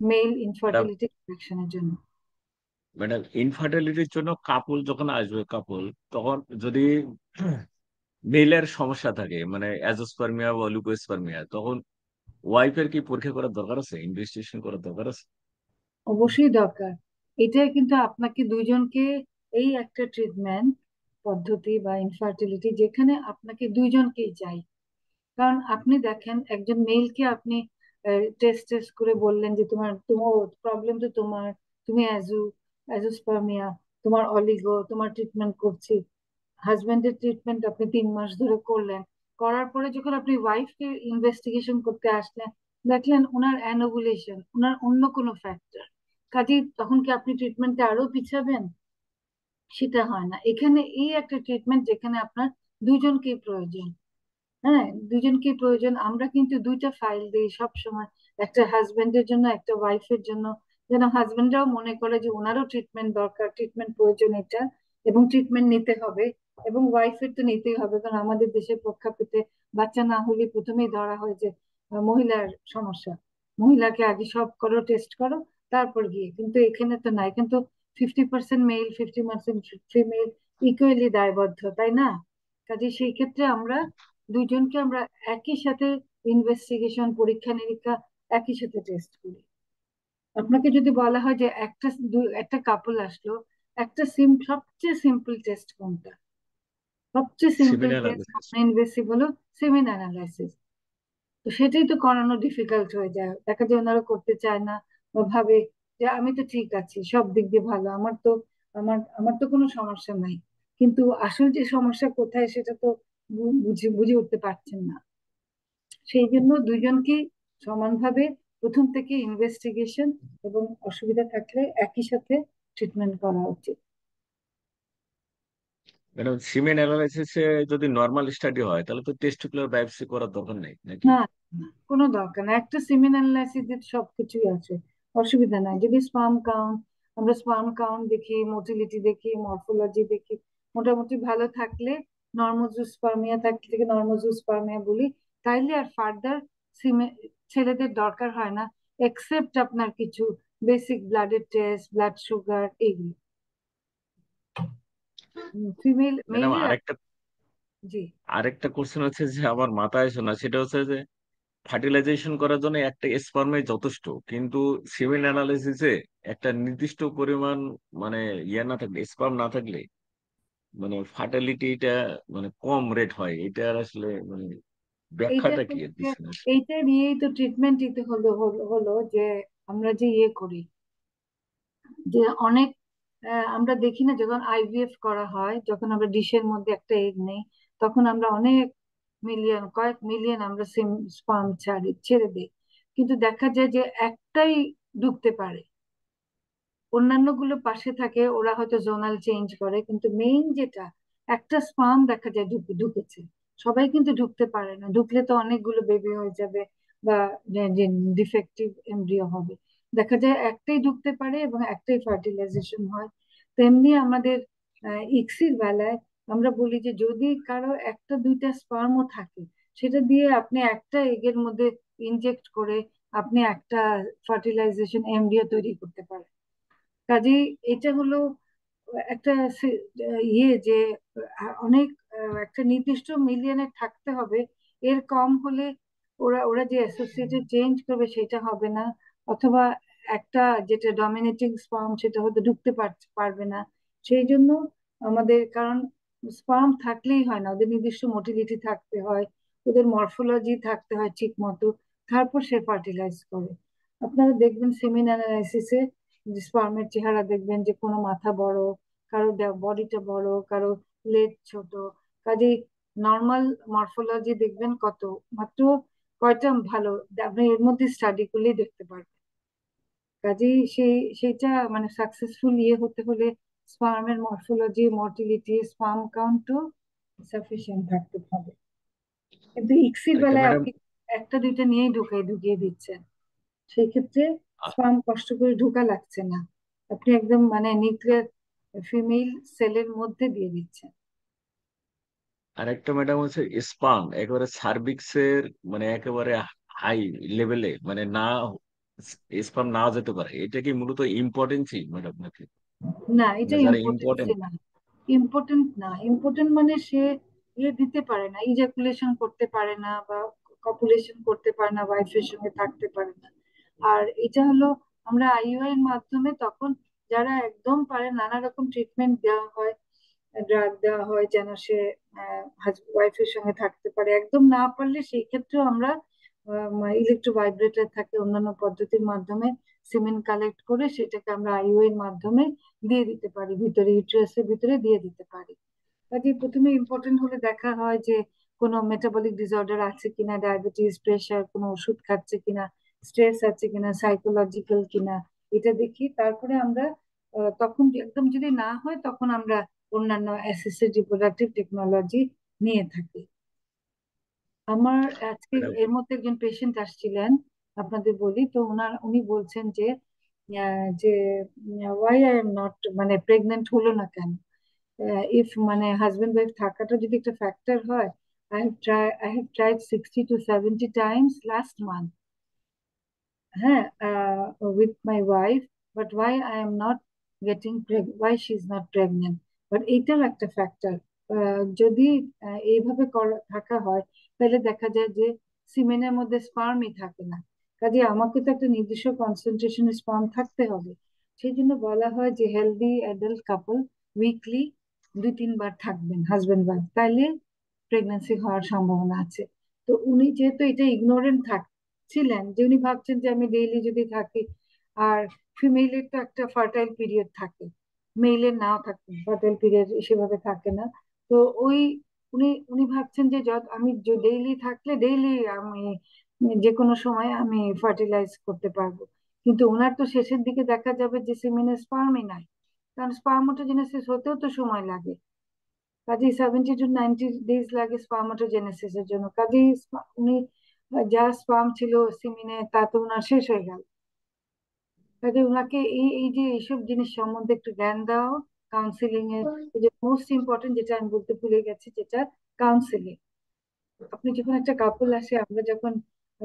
মেল ম্যাডাম ইনফার্টিলিটি কারেকশনের জন্য। ম্যাডাম ইনফার্টিলিটির জন্য কাপল যখন আসবে, তখন যদি মেলের সমস্যা থাকে, মানে অ্যাজোস্পার্মিয়া বা অলিগোস্পার্মিয়া, তখন ওয়াইফের কি পরীক্ষা করার দরকার আছে, ইনভেস্টিগেশন করার দরকার আছে? অবশ্যই দরকার। এটা কিন্তু আপনাকে দুইজনকে, এই একটা ট্রিটমেন্ট পদ্ধতি বা ইনফার্টিলিটি যেখানে আপনাকে দুইজনকেই চাই। কারণ আপনি দেখেন একজন মেলকে আপনি টেস্ট টেস্ট করে বললেন যে তোমার তোমার প্রবলেম তো তোমার, তুমি অ্যাজোস্পার্মিয়া, তোমার অলিগো, তোমার ট্রিটমেন্ট করছি। হাজবেন্ডের ট্রিটমেন্ট আপনি 3 মাস ধরে করলেন, করার পরে যখন আপনি ওয়াইফকে ইনভেস্টিগেশন করতে আসলেন, দেখলেন ওনার অ্যানোভুলেশন, ওনার অন্য কোনো ফ্যাক্টর, কাজে তখন কি আপনি ট্রিটমেন্টে আরো পিছাবেন? সেটা হয় না। এখানে এই একটা ট্রিটমেন্ট যেখানে আপনার দুজনকেই প্রয়োজন। হ্যাঁ, দুজনকেই প্রয়োজন। আমরা কিন্তু দুইটা ফাইল দিই সব সময়, একটা হাজবেন্ডের জন্য, একটা ওয়াইফের জন্য, যেন হাজবেন্ডরাও মনে করে যে ওনারও ট্রিটমেন্ট দরকার, ট্রিটমেন্ট প্রয়োজন এটা, এবং ট্রিটমেন্ট নিতে হবে। এবং ওয়াইফের তো নিতেই হবে, কারণ আমাদের দেশের প্রেক্ষাপটে বাচ্চা না হলে প্রথমেই ধরা হয় যে মহিলার সমস্যা, মহিলাকে আগে সব করো, টেস্ট করো, তারপর গিয়ে। কিন্তু এখানে তো নাই, কিন্তু 50% মেল 50% ফিমেল, ইকুয়ালি দায়বদ্ধ, তাই না? কাজে সেই ক্ষেত্রে আমরা দুইজনকে আমরা একই সাথে ইনভেস্টিগেশন, পরীক্ষা নিরীক্ষা একই সাথে টেস্ট করি। আপনাকে যদি বলা হয় যে একটা কাপল আসলো, সবচেয়ে সিম্পল টেস্ট কোনটা? সবচেয়ে সিম্পল সিমিলার টেস্ট ইনভেসিভ হলো সেমেন অ্যানালাইসিস। তো সেটাই তো করানো ডিফিকাল্ট হয়ে যায়, দেখা যায় ওনারা করতে চায় না, বা ভাবে যে আমি তো ঠিক আছি, সব দিক দিয়ে ভালো, আমার তো কোনো সমস্যা নাই। কিন্তু আসল যে সমস্যা কোথায় সেটা তো বুঝে বুঝে উঠতে পারছেন না। সেই জন্য দুইজনকেই সমানভাবে প্রথম থেকে ইনভেস্টিগেশন এবং অসুবিধা থাকলে একই সাথে ট্রিটমেন্ট করা উচিত। ম্যাডাম সিমেন অ্যানালাইসিসে যদি নর্মাল স্টাডি হয়, তাহলে তো টেস্টিকুলার বায়োপসি করার দরকার নেই নাকি? না, না, কোনো দরকার না, একটা সিমেন অ্যানালাইসিস সবকিছুই আছে, অসুবিধা নাই। যদি স্পার্ম কাউন্ট, আমরা স্পার্ম কাউন্ট দেখি, মোটিলিটি দেখি, মরফোলজি দেখি, মোটামুটি ভালো থাকলে, নর্মোজুস্পার্মিয়া থেকে নর্মোজুস্পার্মিয়া বলি, তাইলে আর ফার্দার ছেলেদের দরকার হয় না, এক্সেপ্ট আপনার কিছু বেসিক ব্লাডের টেস্ট, ব্লাড সুগার, এইগুলো। ম্যাডাম মেইলের। জি। আরেকটা কোশ্চেন হচ্ছে যে আমার মাথায় আসে না, সেটা হচ্ছে যে ফার্টিলাইজেশন করার জন্য একটা স্পার্মে যথেষ্ট, কিন্তু সিমেন অ্যানালাইসিসে একটা নির্দিষ্ট পরিমাণ, মানে না থাকলে, স্পার্ম না থাকলে, মানে ফার্টিলিটিটা মানে কম রেট হয়। এটার আসলে মানে এইটা ব্যাখ্যাটা কি হচ্ছে, দিচ্ছেন? এইটা নিয়েই তো ট্রিটমেন্ট দিতে হলো হলো যে আমরা যে ইয়ে করি, যে অনেক আমরা দেখি না, যখন আইভিএফ করা হয়, যখন আমরা ডিশের মধ্যে একটা এগ নেই, তখন আমরা অনেক কয়েক মিলিয়ন আমরা স্পার্ম ছেড়ে দিই, কিন্তু দেখা যায় যে একটাই ঢুকতে পারে, অন্যান্য গুলো পাশে থাকে, ওরা হয়তো জোনাল চেঞ্জ করে, কিন্তু মেইন যেটা, একটা স্পার্ম দেখা যায় ঢুকেছে। সবাই কিন্তু ঢুকতে পারে না, ঢুকলে তো অনেকগুলো বেবি হয়ে যাবে বা ডিফেক্টিভ এমব্রিও হবে। দেখা যায় একটাই ঢুকতে পারে এবং একটাই ফার্টিলাইজেশন হয়। তেমনি আমাদের ইক্সির বেলায় আমরা বলি যে যদি কারো একটা দুইটা স্পার্মও থাকে, সেটা দিয়ে আপনি একটা এগের মধ্যে ইনজেক্ট করে আপনি একটা ফার্টিলাইজেশন এমব্রিও তৈরি করতে পারেন। কাজেই এটা হলো একটা ইয়ে যে অনেক একটা নির্দিষ্ট মিলিয়নে থাকতে হবে, এর কম হলে ওরা ওরা যে অ্যাসোসিয়েটেড চেঞ্জ করবে সেটা হবে না, অথবা একটা যেটা ডমিনেটিং স্পার্ম সেটা হয়তো ঢুকতে পারবে না। সেই জন্য আমাদের, কারণ স্পার্ম থাকলেই হয় না, ওদের নিজস্ব মোটিলিটি থাকতে হয়, ওদের মরফোলজি থাকতে হয় ঠিক মতো, তারপর সে ফার্টিলাইজ করে। আপনারা দেখবেন সেমিন অ্যানালাইসিসে স্পার্মের চেহারা দেখবেন যে কোনো মাথা বড়, কারো বডিটা বড়, কারো লেজ ছোট। কাজেই নর্মাল মরফোলজি দেখবেন কত, মাত্র কয়টা ভালো, আপনি এর মধ্যে স্টাডি করলেই দেখতে পারবেন। কাজেই সেইটা মানে সাকসেসফুল ইয়ে হতে হলে স্পার্মের মরফোলজি, মর্টিলিটি, স্পার্ম কাউন্টও সাফিসিয়েন্ট থাকতে হবে। কিন্তু ইক্সির আরেকটা বেলায় ম্যাডাম, আপনি একটা দুইটা নিয়েই ঢুকিয়ে দিচ্ছেন, সেই ক্ষেত্রে স্পার্ম কষ্ট করে ঢোকা লাগছে না, আপনি একদম মানে নিউক্লিয়ার ফিমেল সেলের মধ্যে দিয়ে দিচ্ছেন। আরেকটা ম্যাডাম হচ্ছে স্পাম একেবারে সার্ভিক্সের মানে একেবারে হাই লেভেলে মানে না, স্পাম না যেতে পারে, এটা কি মূলত ইম্পর্টেন্সই ম্যাডাম নাকি? না, এটা মানে যারা ইম্পর্টেন্সি ইম্পর্টেন্ট। না। ইম্পর্টেন্ট না, ইম্পর্টেন্ট মানে সে ইয়ে দিতে পারে না, ইজাকুলেশন করতে পারে না, বা কপুলেশন করতে পারে না, ওয়াইফের সঙ্গে থাকতে পারে না। আর এটা হলো আমরা আইইউআই এর মাধ্যমে তখন যারা একদম পারে নানা রকম ট্রিটমেন্ট দেওয়া হয়, ড্রাগ দেওয়া হয় যেন সে ওয়াইফের সঙ্গে থাকতে পারে। একদম না পারলে সেই ক্ষেত্রেও আমরা ইলেকট্রো ভাইব্রেটর থাকে, অন্যান্য পদ্ধতির মাধ্যমে সিমেন্ট কালেক্ট করে সেটাকে আমরা আইইউআই এর মাধ্যমে দিয়ে দিতে পারি, ভিতরে ইউটেরাসের ভিতরে দিয়ে দিতে পারি। কাজে প্রথমে ইম্পর্টেন্ট হলে দেখা হয় যে কোনো মেটাবলিক ডিসঅর্ডার আছে কিনা, ডায়াবেটিস, প্রেশার, কোনো ওষুধ খাচ্ছে কিনা, স্ট্রেস আছে কিনা, সাইকোলজিক্যাল কিনা, এটা দেখি। তারপরে আমরা তখন একদম যদি না হয় তখন আমরা অন্যান্য অ্যাসিস্টেড রিপ্রোডাক্টিভ টেকনোলজি নিয়ে থাকি। আমার আজকে ম্যাডাম, এর মধ্যে একজন পেশেন্ট আসছিলেন, আপনাদের বলি তো, উনি বলছেন যে যে ওয়াই আই এম নট মানে প্রেগনেন্ট হলো না কেন। ইফ মানে হাজবেন্ড ওয়াইফ থাকাটা যদি একটা ফ্যাক্টর হয়, I have tried 60 to 70 times last month, হ্যাঁ, with my wife, but why I am not why she is not pregnant, but এটাও একটা ফ্যাক্টর। যদি এইভাবে থাকা হয় তাহলে দেখা যায় যে সিমেনের মধ্যে স্পার্মই থাকে না। কাজে আমাকে তো একটা নির্দিষ্ট কনসেন্ট্রেশন স্পার্ম থাকতে হবে। সেই জন্য বলা হয় যে হেলদি অ্যাডাল্ট কাপল উইকলি 2-3 বার থাকবেন হাজবেন্ড ওয়াইফ, তাইলে প্রেগন্যান্সি হওয়ার সম্ভাবনা আছে। তো উনি যেহেতু এটা ইগনোরেন্ট ছিলেন, যে উনি ভাবছেন যে আমি ডেইলি যদি থাকি, আর ফিমেলের তো একটা ফার্টাইল পিরিয়ড থাকে, মেইলের নাও থাকে ফার্টাইল পিরিয়ড, সেভাবে থাকে না। তো ওই উনি উনি ভাবছেন যে আমি ডেইলি থাকলে ডেইলি আমি যে কোনো সময় আমি ফার্টিলাইজ করতে পারবো। কিন্তু ওনার তো শেষের দিকে দেখা যাবে যে সিমেনের স্পার্মই নাই, কারণ স্পার্মোটোজেনেসিস হতেও তো সময় লাগে। কাজেই 70 to 90 ডেজ লাগে স্পার্মাটোজেনেসিসের জন্য। কাজেই উনি যা স্পার্ম ছিল সিমিনে তা তো ওনার শেষ হয়ে গেল। কাজে ওনাকে এই এই যে এইসব জিনিস সম্বন্ধে একটু জ্ঞান দেওয়া, কাউন্সিলিং এর এই যে মোস্ট ইম্পর্টেন্ট যেটা আমি বলতে ভুলে গেছি, যেটা কাউন্সিলিং। আপনি যখন একটা কাপল আসে, আমরা যখন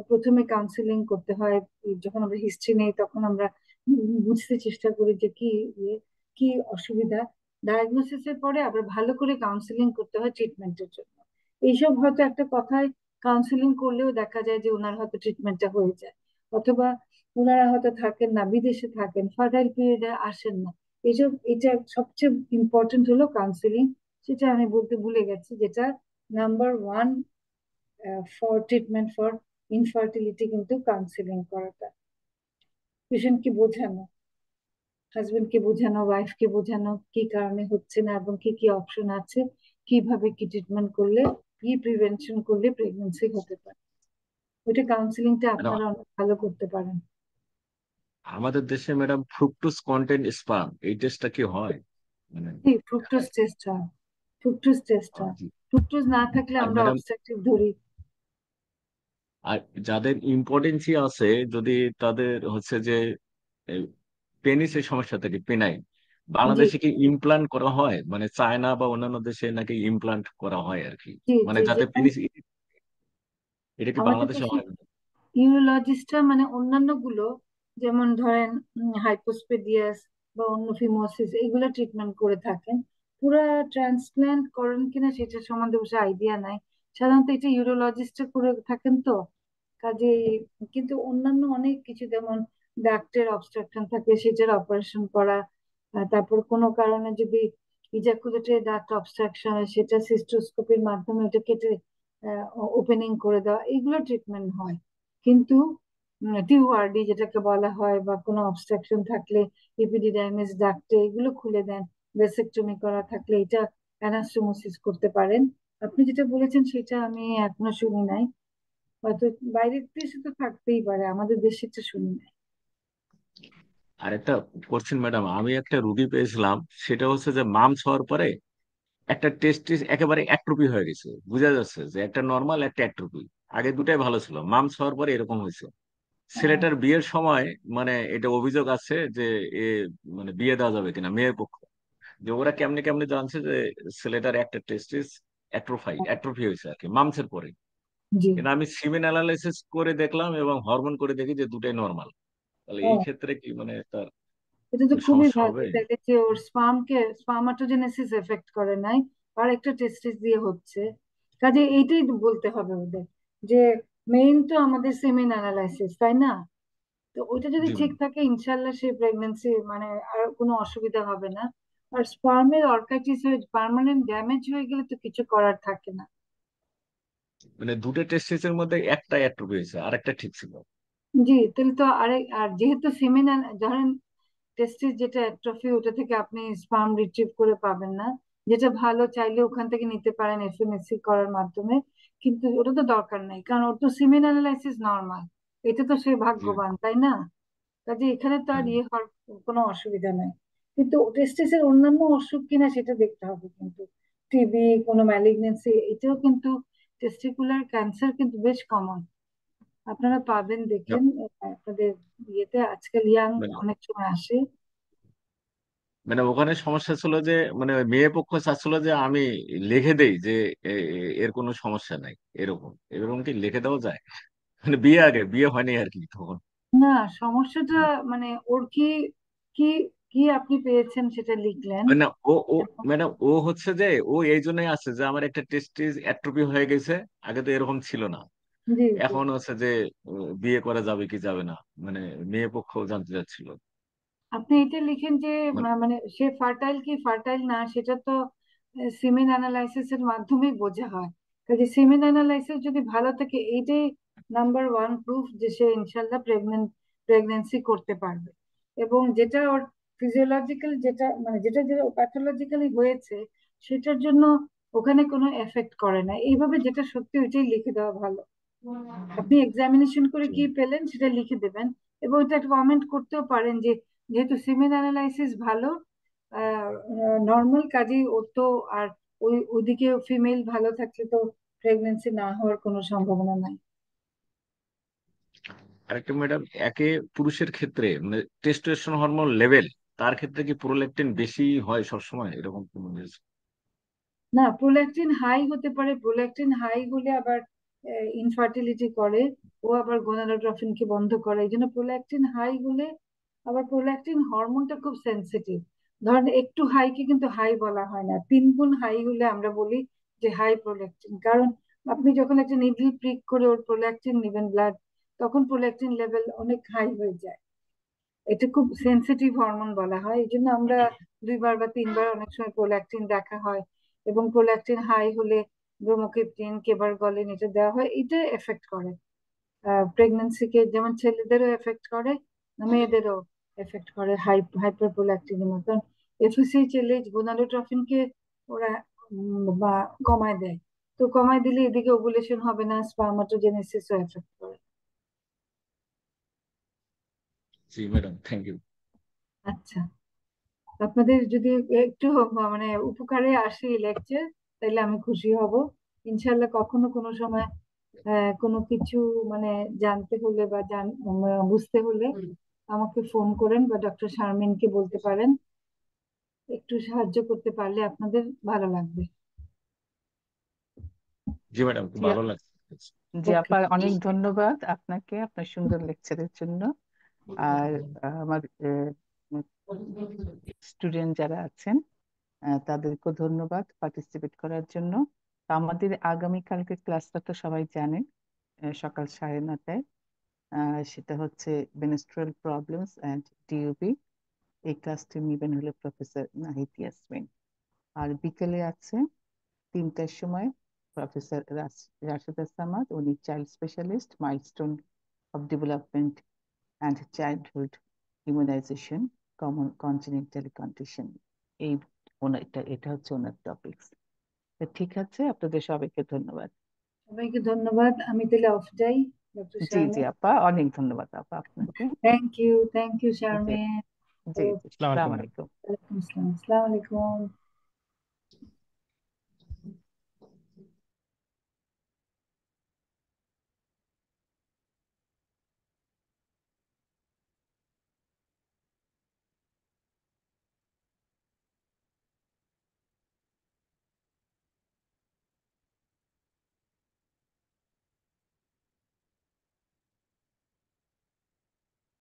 প্রথমে কাউন্সিলিং করতে হয়, যখন আমরা হিস্ট্রি নেই তখন আমরা বুঝতে চেষ্টা করি যে কি ইয়ে, কি অসুবিধা। ডায়াগনোসিসের পরে আবার ভালো করে কাউন্সিলিং করতে হয় ট্রিটমেন্টের জন্য। এইসব হয়তো একটা কথায় কাউন্সিলিং করলেও দেখা যায় যে ওনার হয়তো ট্রিটমেন্টটা হয়ে যায়, অথবা ওনারা হয়তো থাকেন না, বিদেশে থাকেন, ফার্টাইল পিরিয়ডে আসেন না। এটা সবচেয়ে ইম্পর্টেন্ট হলো কাউন্সিলিং, সেটা আমি বলতে ভুলে গেছি, যেটা number 1 for treatment for infertility, কিন্তু কাউন্সিলিং করাটা, পেশেন্টকে বোঝানো, হাজবেন্ডকে বোঝানো, ওয়াইফকে বোঝানো কি কারণে হচ্ছে না এবং কি কি অপশন আছে, কিভাবে কি ট্রিটমেন্ট করলে, কি প্রিভেনশন করলে প্রেগনেন্সি হতে পারে। ওইটা কাউন্সিলিংটা ম্যাডাম, আপনারা অনেক ভালো করতে পারেন। আমাদের দেশে ম্যাডাম ফ্রুকটোজ কন্টেন্ট স্পাম এই টেস্টটা কি হয় মানে? জি, ফ্রুক্টোজ টেস্ট হয়, ফ্রুক্টোজ টেস্ট হয়। জি। ফ্রুক্টোজ না থাকলে আর আমরা ম্যাডাম, অবস্ট্রাকটিভ ধরি। আর যাদের ইম্পর্টেন্সি আছে, যদি তাদের হচ্ছে যে পেনিসের সমস্যা থাকে, পেনাইল, জি বাংলাদেশে কি ইমপ্লান্ট করা হয়? মানে চায়না বা অন্যান্য দেশে নাকি ইমপ্লান্ট করা হয় আর কি, জি মানে জি জি যাতে পেনিস, এটা কি আমাদের বাংলাদেশে দেশে হয় না? ইউরোলজিস্টরা মানে অন্যান্য গুলো, যেমন ধরেন হাইপোস্পেডিয়াস বা অন্য ফিমোসিস, এগুলো ট্রিটমেন্ট করে থাকেন। পুরা ট্রান্সপ্ল্যান্ট করেন কিনা সেটা সম্বন্ধে অবশ্য আইডিয়া নাই, সাধারণত এটা ইউরোলজিস্টরা করে থাকেন তো। কাজে কিন্তু অন্যান্য অনেক কিছু, যেমন ডাক্টের অবস্ট্রাকশন থাকে সেটার অপারেশন করা, তারপর কোনো কারণে যদি ইজাকুলেটরি ডাক্ট অবস্ট্রাকশন হয় সেটা সিস্টোস্কোপির মাধ্যমে ওটা কেটে ওপেনিং করে দেওয়া, এগুলো ট্রিটমেন্ট হয়। কিন্তু টিউআরডি যেটাকে বলা হয়, বা কোনো অবস্ট্রাকশন থাকলে এপিডিডাইমিস ডাক্টে এগুলো খুলে দেন। ভেসেকটমি করা থাকলে এটা অ্যানাস্টোমোসিস করতে পারেন। আপনি যেটা বলেছেন সেটা আমি এখনো শুনি নাই, হয়তো বাইরের দেশে তো থাকতেই পারে, আমাদের দেশেরটা শুনি নাই। আরেকটা কোশ্চেন ম্যাডাম, আমি একটা রুগী পেয়েছিলাম, সেটা হচ্ছে যে মামস হওয়ার পরে একটা টেস্টিস একেবারে অ্যাট্রোপি হয়ে গেছে, বোঝা যাচ্ছে যে একটা নর্মাল একটা অ্যাট্রোপি। আগে দুটাই ভালো ছিল, মামস হওয়ার পরে এরকম হয়েছে। আহ, ছেলেটার বিয়ের সময় মানে এটা অভিযোগ আছে যে এ মানে বিয়ে দেওয়া যাবে কিনা মেয়ের পক্ষ, যে ওরা কেমনে কেমনে জানছে যে ছেলেটার একটা টেস্টিস অ্যাট্রোফি হয়েছে আর কি মামসের পরে। জি। কিন্তু আমি সিমেন অ্যানালাইসিস করে দেখলাম এবং হরমোন করে দেখি যে দুটাই নর্মাল। তাহলে এই ও, ক্ষেত্রে কি মানে তার এটা তো খুবই সমস্যা ভালো, হবে? তাহলে যে ওর স্পার্মাটোজেনেসিস এফেক্ট করে নাই, আর একটা টেস্টিস দিয়ে হচ্ছে। কাজে এইটাই বলতে হবে ওদের, যে মেইন তো আমাদের সেমেন অ্যানালাইসিস, তাই না? তো ওইটা যদি জি ঠিক ম্যাডাম। থাকে ইনশাল্লাহ সে প্রেগন্যান্সি মানে আর কোনো অসুবিধা হবে না। আর স্পার্মের অর্কাইটিস হয়ে পার্মানেন্ট ড্যামেজ হয়ে গেলে তো কিছু করার থাকে না। মানে দুটো টেস্টিসের মধ্যে একটা অ্যাট্রোফি হয়েছে আর একটা ঠিক ছিল। জি, তাহলে তো আরেক, আর যেহেতু সেমেন ধরেন টেস্টিস যেটা অ্যাট্রফি, ওটা থেকে আপনি স্পার্ম রিট্রিভ করে পাবেন না। যেটা ভালো চাইলে ওখান থেকে নিতে পারেন এফএমএসসি করার মাধ্যমে, কিন্তু ওটা তো দরকার নেই, কারণ ওর তো সিমেন অ্যানালাইসিস নর্মাল। এটা তো সে জি। ভাগ্যবান, তাই না? কাজে এখানে তো আর হ্যাঁ। ইয়ে হওয়ার কোনো অসুবিধা নাই। কিন্তু টেস্টিসের অন্যান্য অসুখ কিনা সেটা দেখতে হবে, কিন্তু টিবি, কোনো ম্যালিগনেন্সি, এটাও কিন্তু টেস্টিকুলার ক্যান্সার কিন্তু বেশ কমন। আপনারা পাবেন, দেখেন আপনাদের ইয়েতে আজকাল ইয়াং মানে অনেক সময় আসে। মানে ওখানে সমস্যা ছিল যে মানে ওই মেয়ে পক্ষ চাচ্ছিল যে আমি লিখে দেই যে এর কোনো সমস্যা নাই, এরকম এরকম কি লিখে দেওয়া যায়? মানে বিয়ে আগে বিয়ে হয়নি আর কি তখন। না, সমস্যাটা মানে ওর কি কি কি আপনি পেয়েছেন সেটা লিখলেন। মানে ও ও এবং ম্যাডাম ও হচ্ছে যে ও এই জন্যই আছে যে আমার একটা টেস্টিস অ্যাট্রোপি হয়ে গেছে, আগে তো এরকম ছিল না। জি, জি, এখন হচ্ছে যে বিয়ে করা যাবে কি যাবে না, মানে মেয়ে পক্ষ জানতে চাচ্ছিল। আপনি এটা লিখেন যে মানে মানে সে ফার্টাইল কি ফার্টাইল না সেটা তো সিমেন অ্যানালাইসিস এর মাধ্যমেই বোঝা হয়। কাজে সিমেন অ্যানালাইসিস যদি ভালো থাকে, এইটাই নাম্বার ওয়ান প্রুফ যে সে ইনশাল্লাহ প্রেগনেন্সি করতে পারবে। এবং যেটা ওর ফিজিওলজিক্যাল, যেটা মানে যেটা যে প্যাথোলজিক্যালি হয়েছে, সেটার জন্য ওখানে কোনো এফেক্ট করে না। এইভাবে যেটা সত্যি ওইটাই লিখে দেওয়া ভালো। আপনি এক্সামিনেশন করে কি পেলেন সেটা লিখে দেবেন, এবং এটা একটা কমেন্ট করতেও পারেন যে যেহেতু সিমেন অ্যানালাইসিস ভালো, নর্মাল, কাজেই ওর তো আর ওইদিকে ফিমেল ভালো থাকলে তো প্রেগনেন্সি না হওয়ার কোনো সম্ভাবনা নাই। আরেকটা ম্যাডাম, একে পুরুষের ক্ষেত্রে মানে টেস্টোস্টেরন হরমোন লেভেল, তার ক্ষেত্রে কি প্রোল্যাকটিন বেশি হয় সবসময় এরকম কোনো জিনিস? না, প্রোল্যাকটিন হাই হতে পারে, প্রোল্যাকটিন হাই হলে আবার ইনফার্টিলিটি করে, ও আবার গোনাডোট্রফিনকে বন্ধ করে। এই জন্য প্রোল্যাকটিন হাই হলে, আবার প্রোল্যাকটিন হরমোনটা খুব সেনসিটিভ। ধরেন একটু হাইকে কিন্তু হাই বলা হয় না, 3 গুণ হাই হলে আমরা বলি যে হাই প্রোল্যাকটিন। কারণ আপনি যখন একটা নিডল প্রিক করে ওর প্রোল্যাকটিন নেবেন ব্লাড, তখন প্রোল্যাকটিন লেভেল অনেক হাই হয়ে যায়। এটা খুব সেনসিটিভ হরমোন বলা হয়, এই জন্য আমরা 2বার বা 3বার অনেক সময় প্রোল্যাকটিন দেখা হয়। এবং প্রোল্যাকটিন হাই হলে ব্রোমোক্রিপ্টিন, কেবারগলিন এটা দেওয়া হয়, এটা এফেক্ট করে প্রেগন্যান্সিকে, যেমন ছেলেদেরও এফেক্ট করে, মেয়েদেরও এফেক্ট করে হাইপার প্রোল্যাকটিনের মতন। এফএসএইচ এলএইচ গোনাডোট্রফিনকে ওরা বা কমায় দেয়। তো কমায় দিলে এদিকে ওভুলেশন হবে না, স্পার্মাটোজেনেসিসও এফেক্ট করে। জি ম্যাডাম, থ্যাংক ইউ। আচ্ছা, আপনাদের যদি একটু মানে উপকারে আসে এই লেকচার, তাহলে আমি খুশি হব। ইনশাল্লাহ কখনো কোনো সময় কোনো কিছু মানে জানতে হলে বা বুঝতে হলে আমাকে ফোন করেন, বা ডক্টর শারমিনকে বলতে পারেন। একটু সাহায্য করতে পারলে আপনাদের ভালো লাগবে। জি ম্যাডাম, খুব জি ভালো লাগছে। জি ওকে। আপা, অনেক ধন্যবাদ আপনাকে আপনার সুন্দর লেকচারের জন্য। আর আমার স্টুডেন্ট যারা আছেন তাদেরকেও ধন্যবাদ পার্টিসিপেট করার জন্য। তো আমাদের আগামীকালকে ক্লাসটা তো সবাই জানেন, সকাল 9:30টায়। সেটা হচ্ছে menstrual problems and DUB। এই ক্লাসটি নেবেন হলো প্রফেসর নাহিদ ইয়াসমিন। আর বিকেলে আছে 3টার সময় প্রফেসর রাশেদা সামাদ, উনি child specialist, milestone of development and childhood immunization, common congenital condition. এই এটা হচ্ছে ওনার টপিকস। ঠিক আছে, আপনাদের সবাইকে ধন্যবাদ। সবাইকে ধন্যবাদ। আমি তাহলে অফ যাই, ডক্টর জি শারমিন। আপা, অনেক ধন্যবাদ আপা আপনাকে। থ্যাংক ইউ জি শারমিন। জি আসসালামু আসসালামু আলাইকুম। আলাইকুম। ওয়ালাইকুম আসসালাম। আসসালামু আলাইকুম।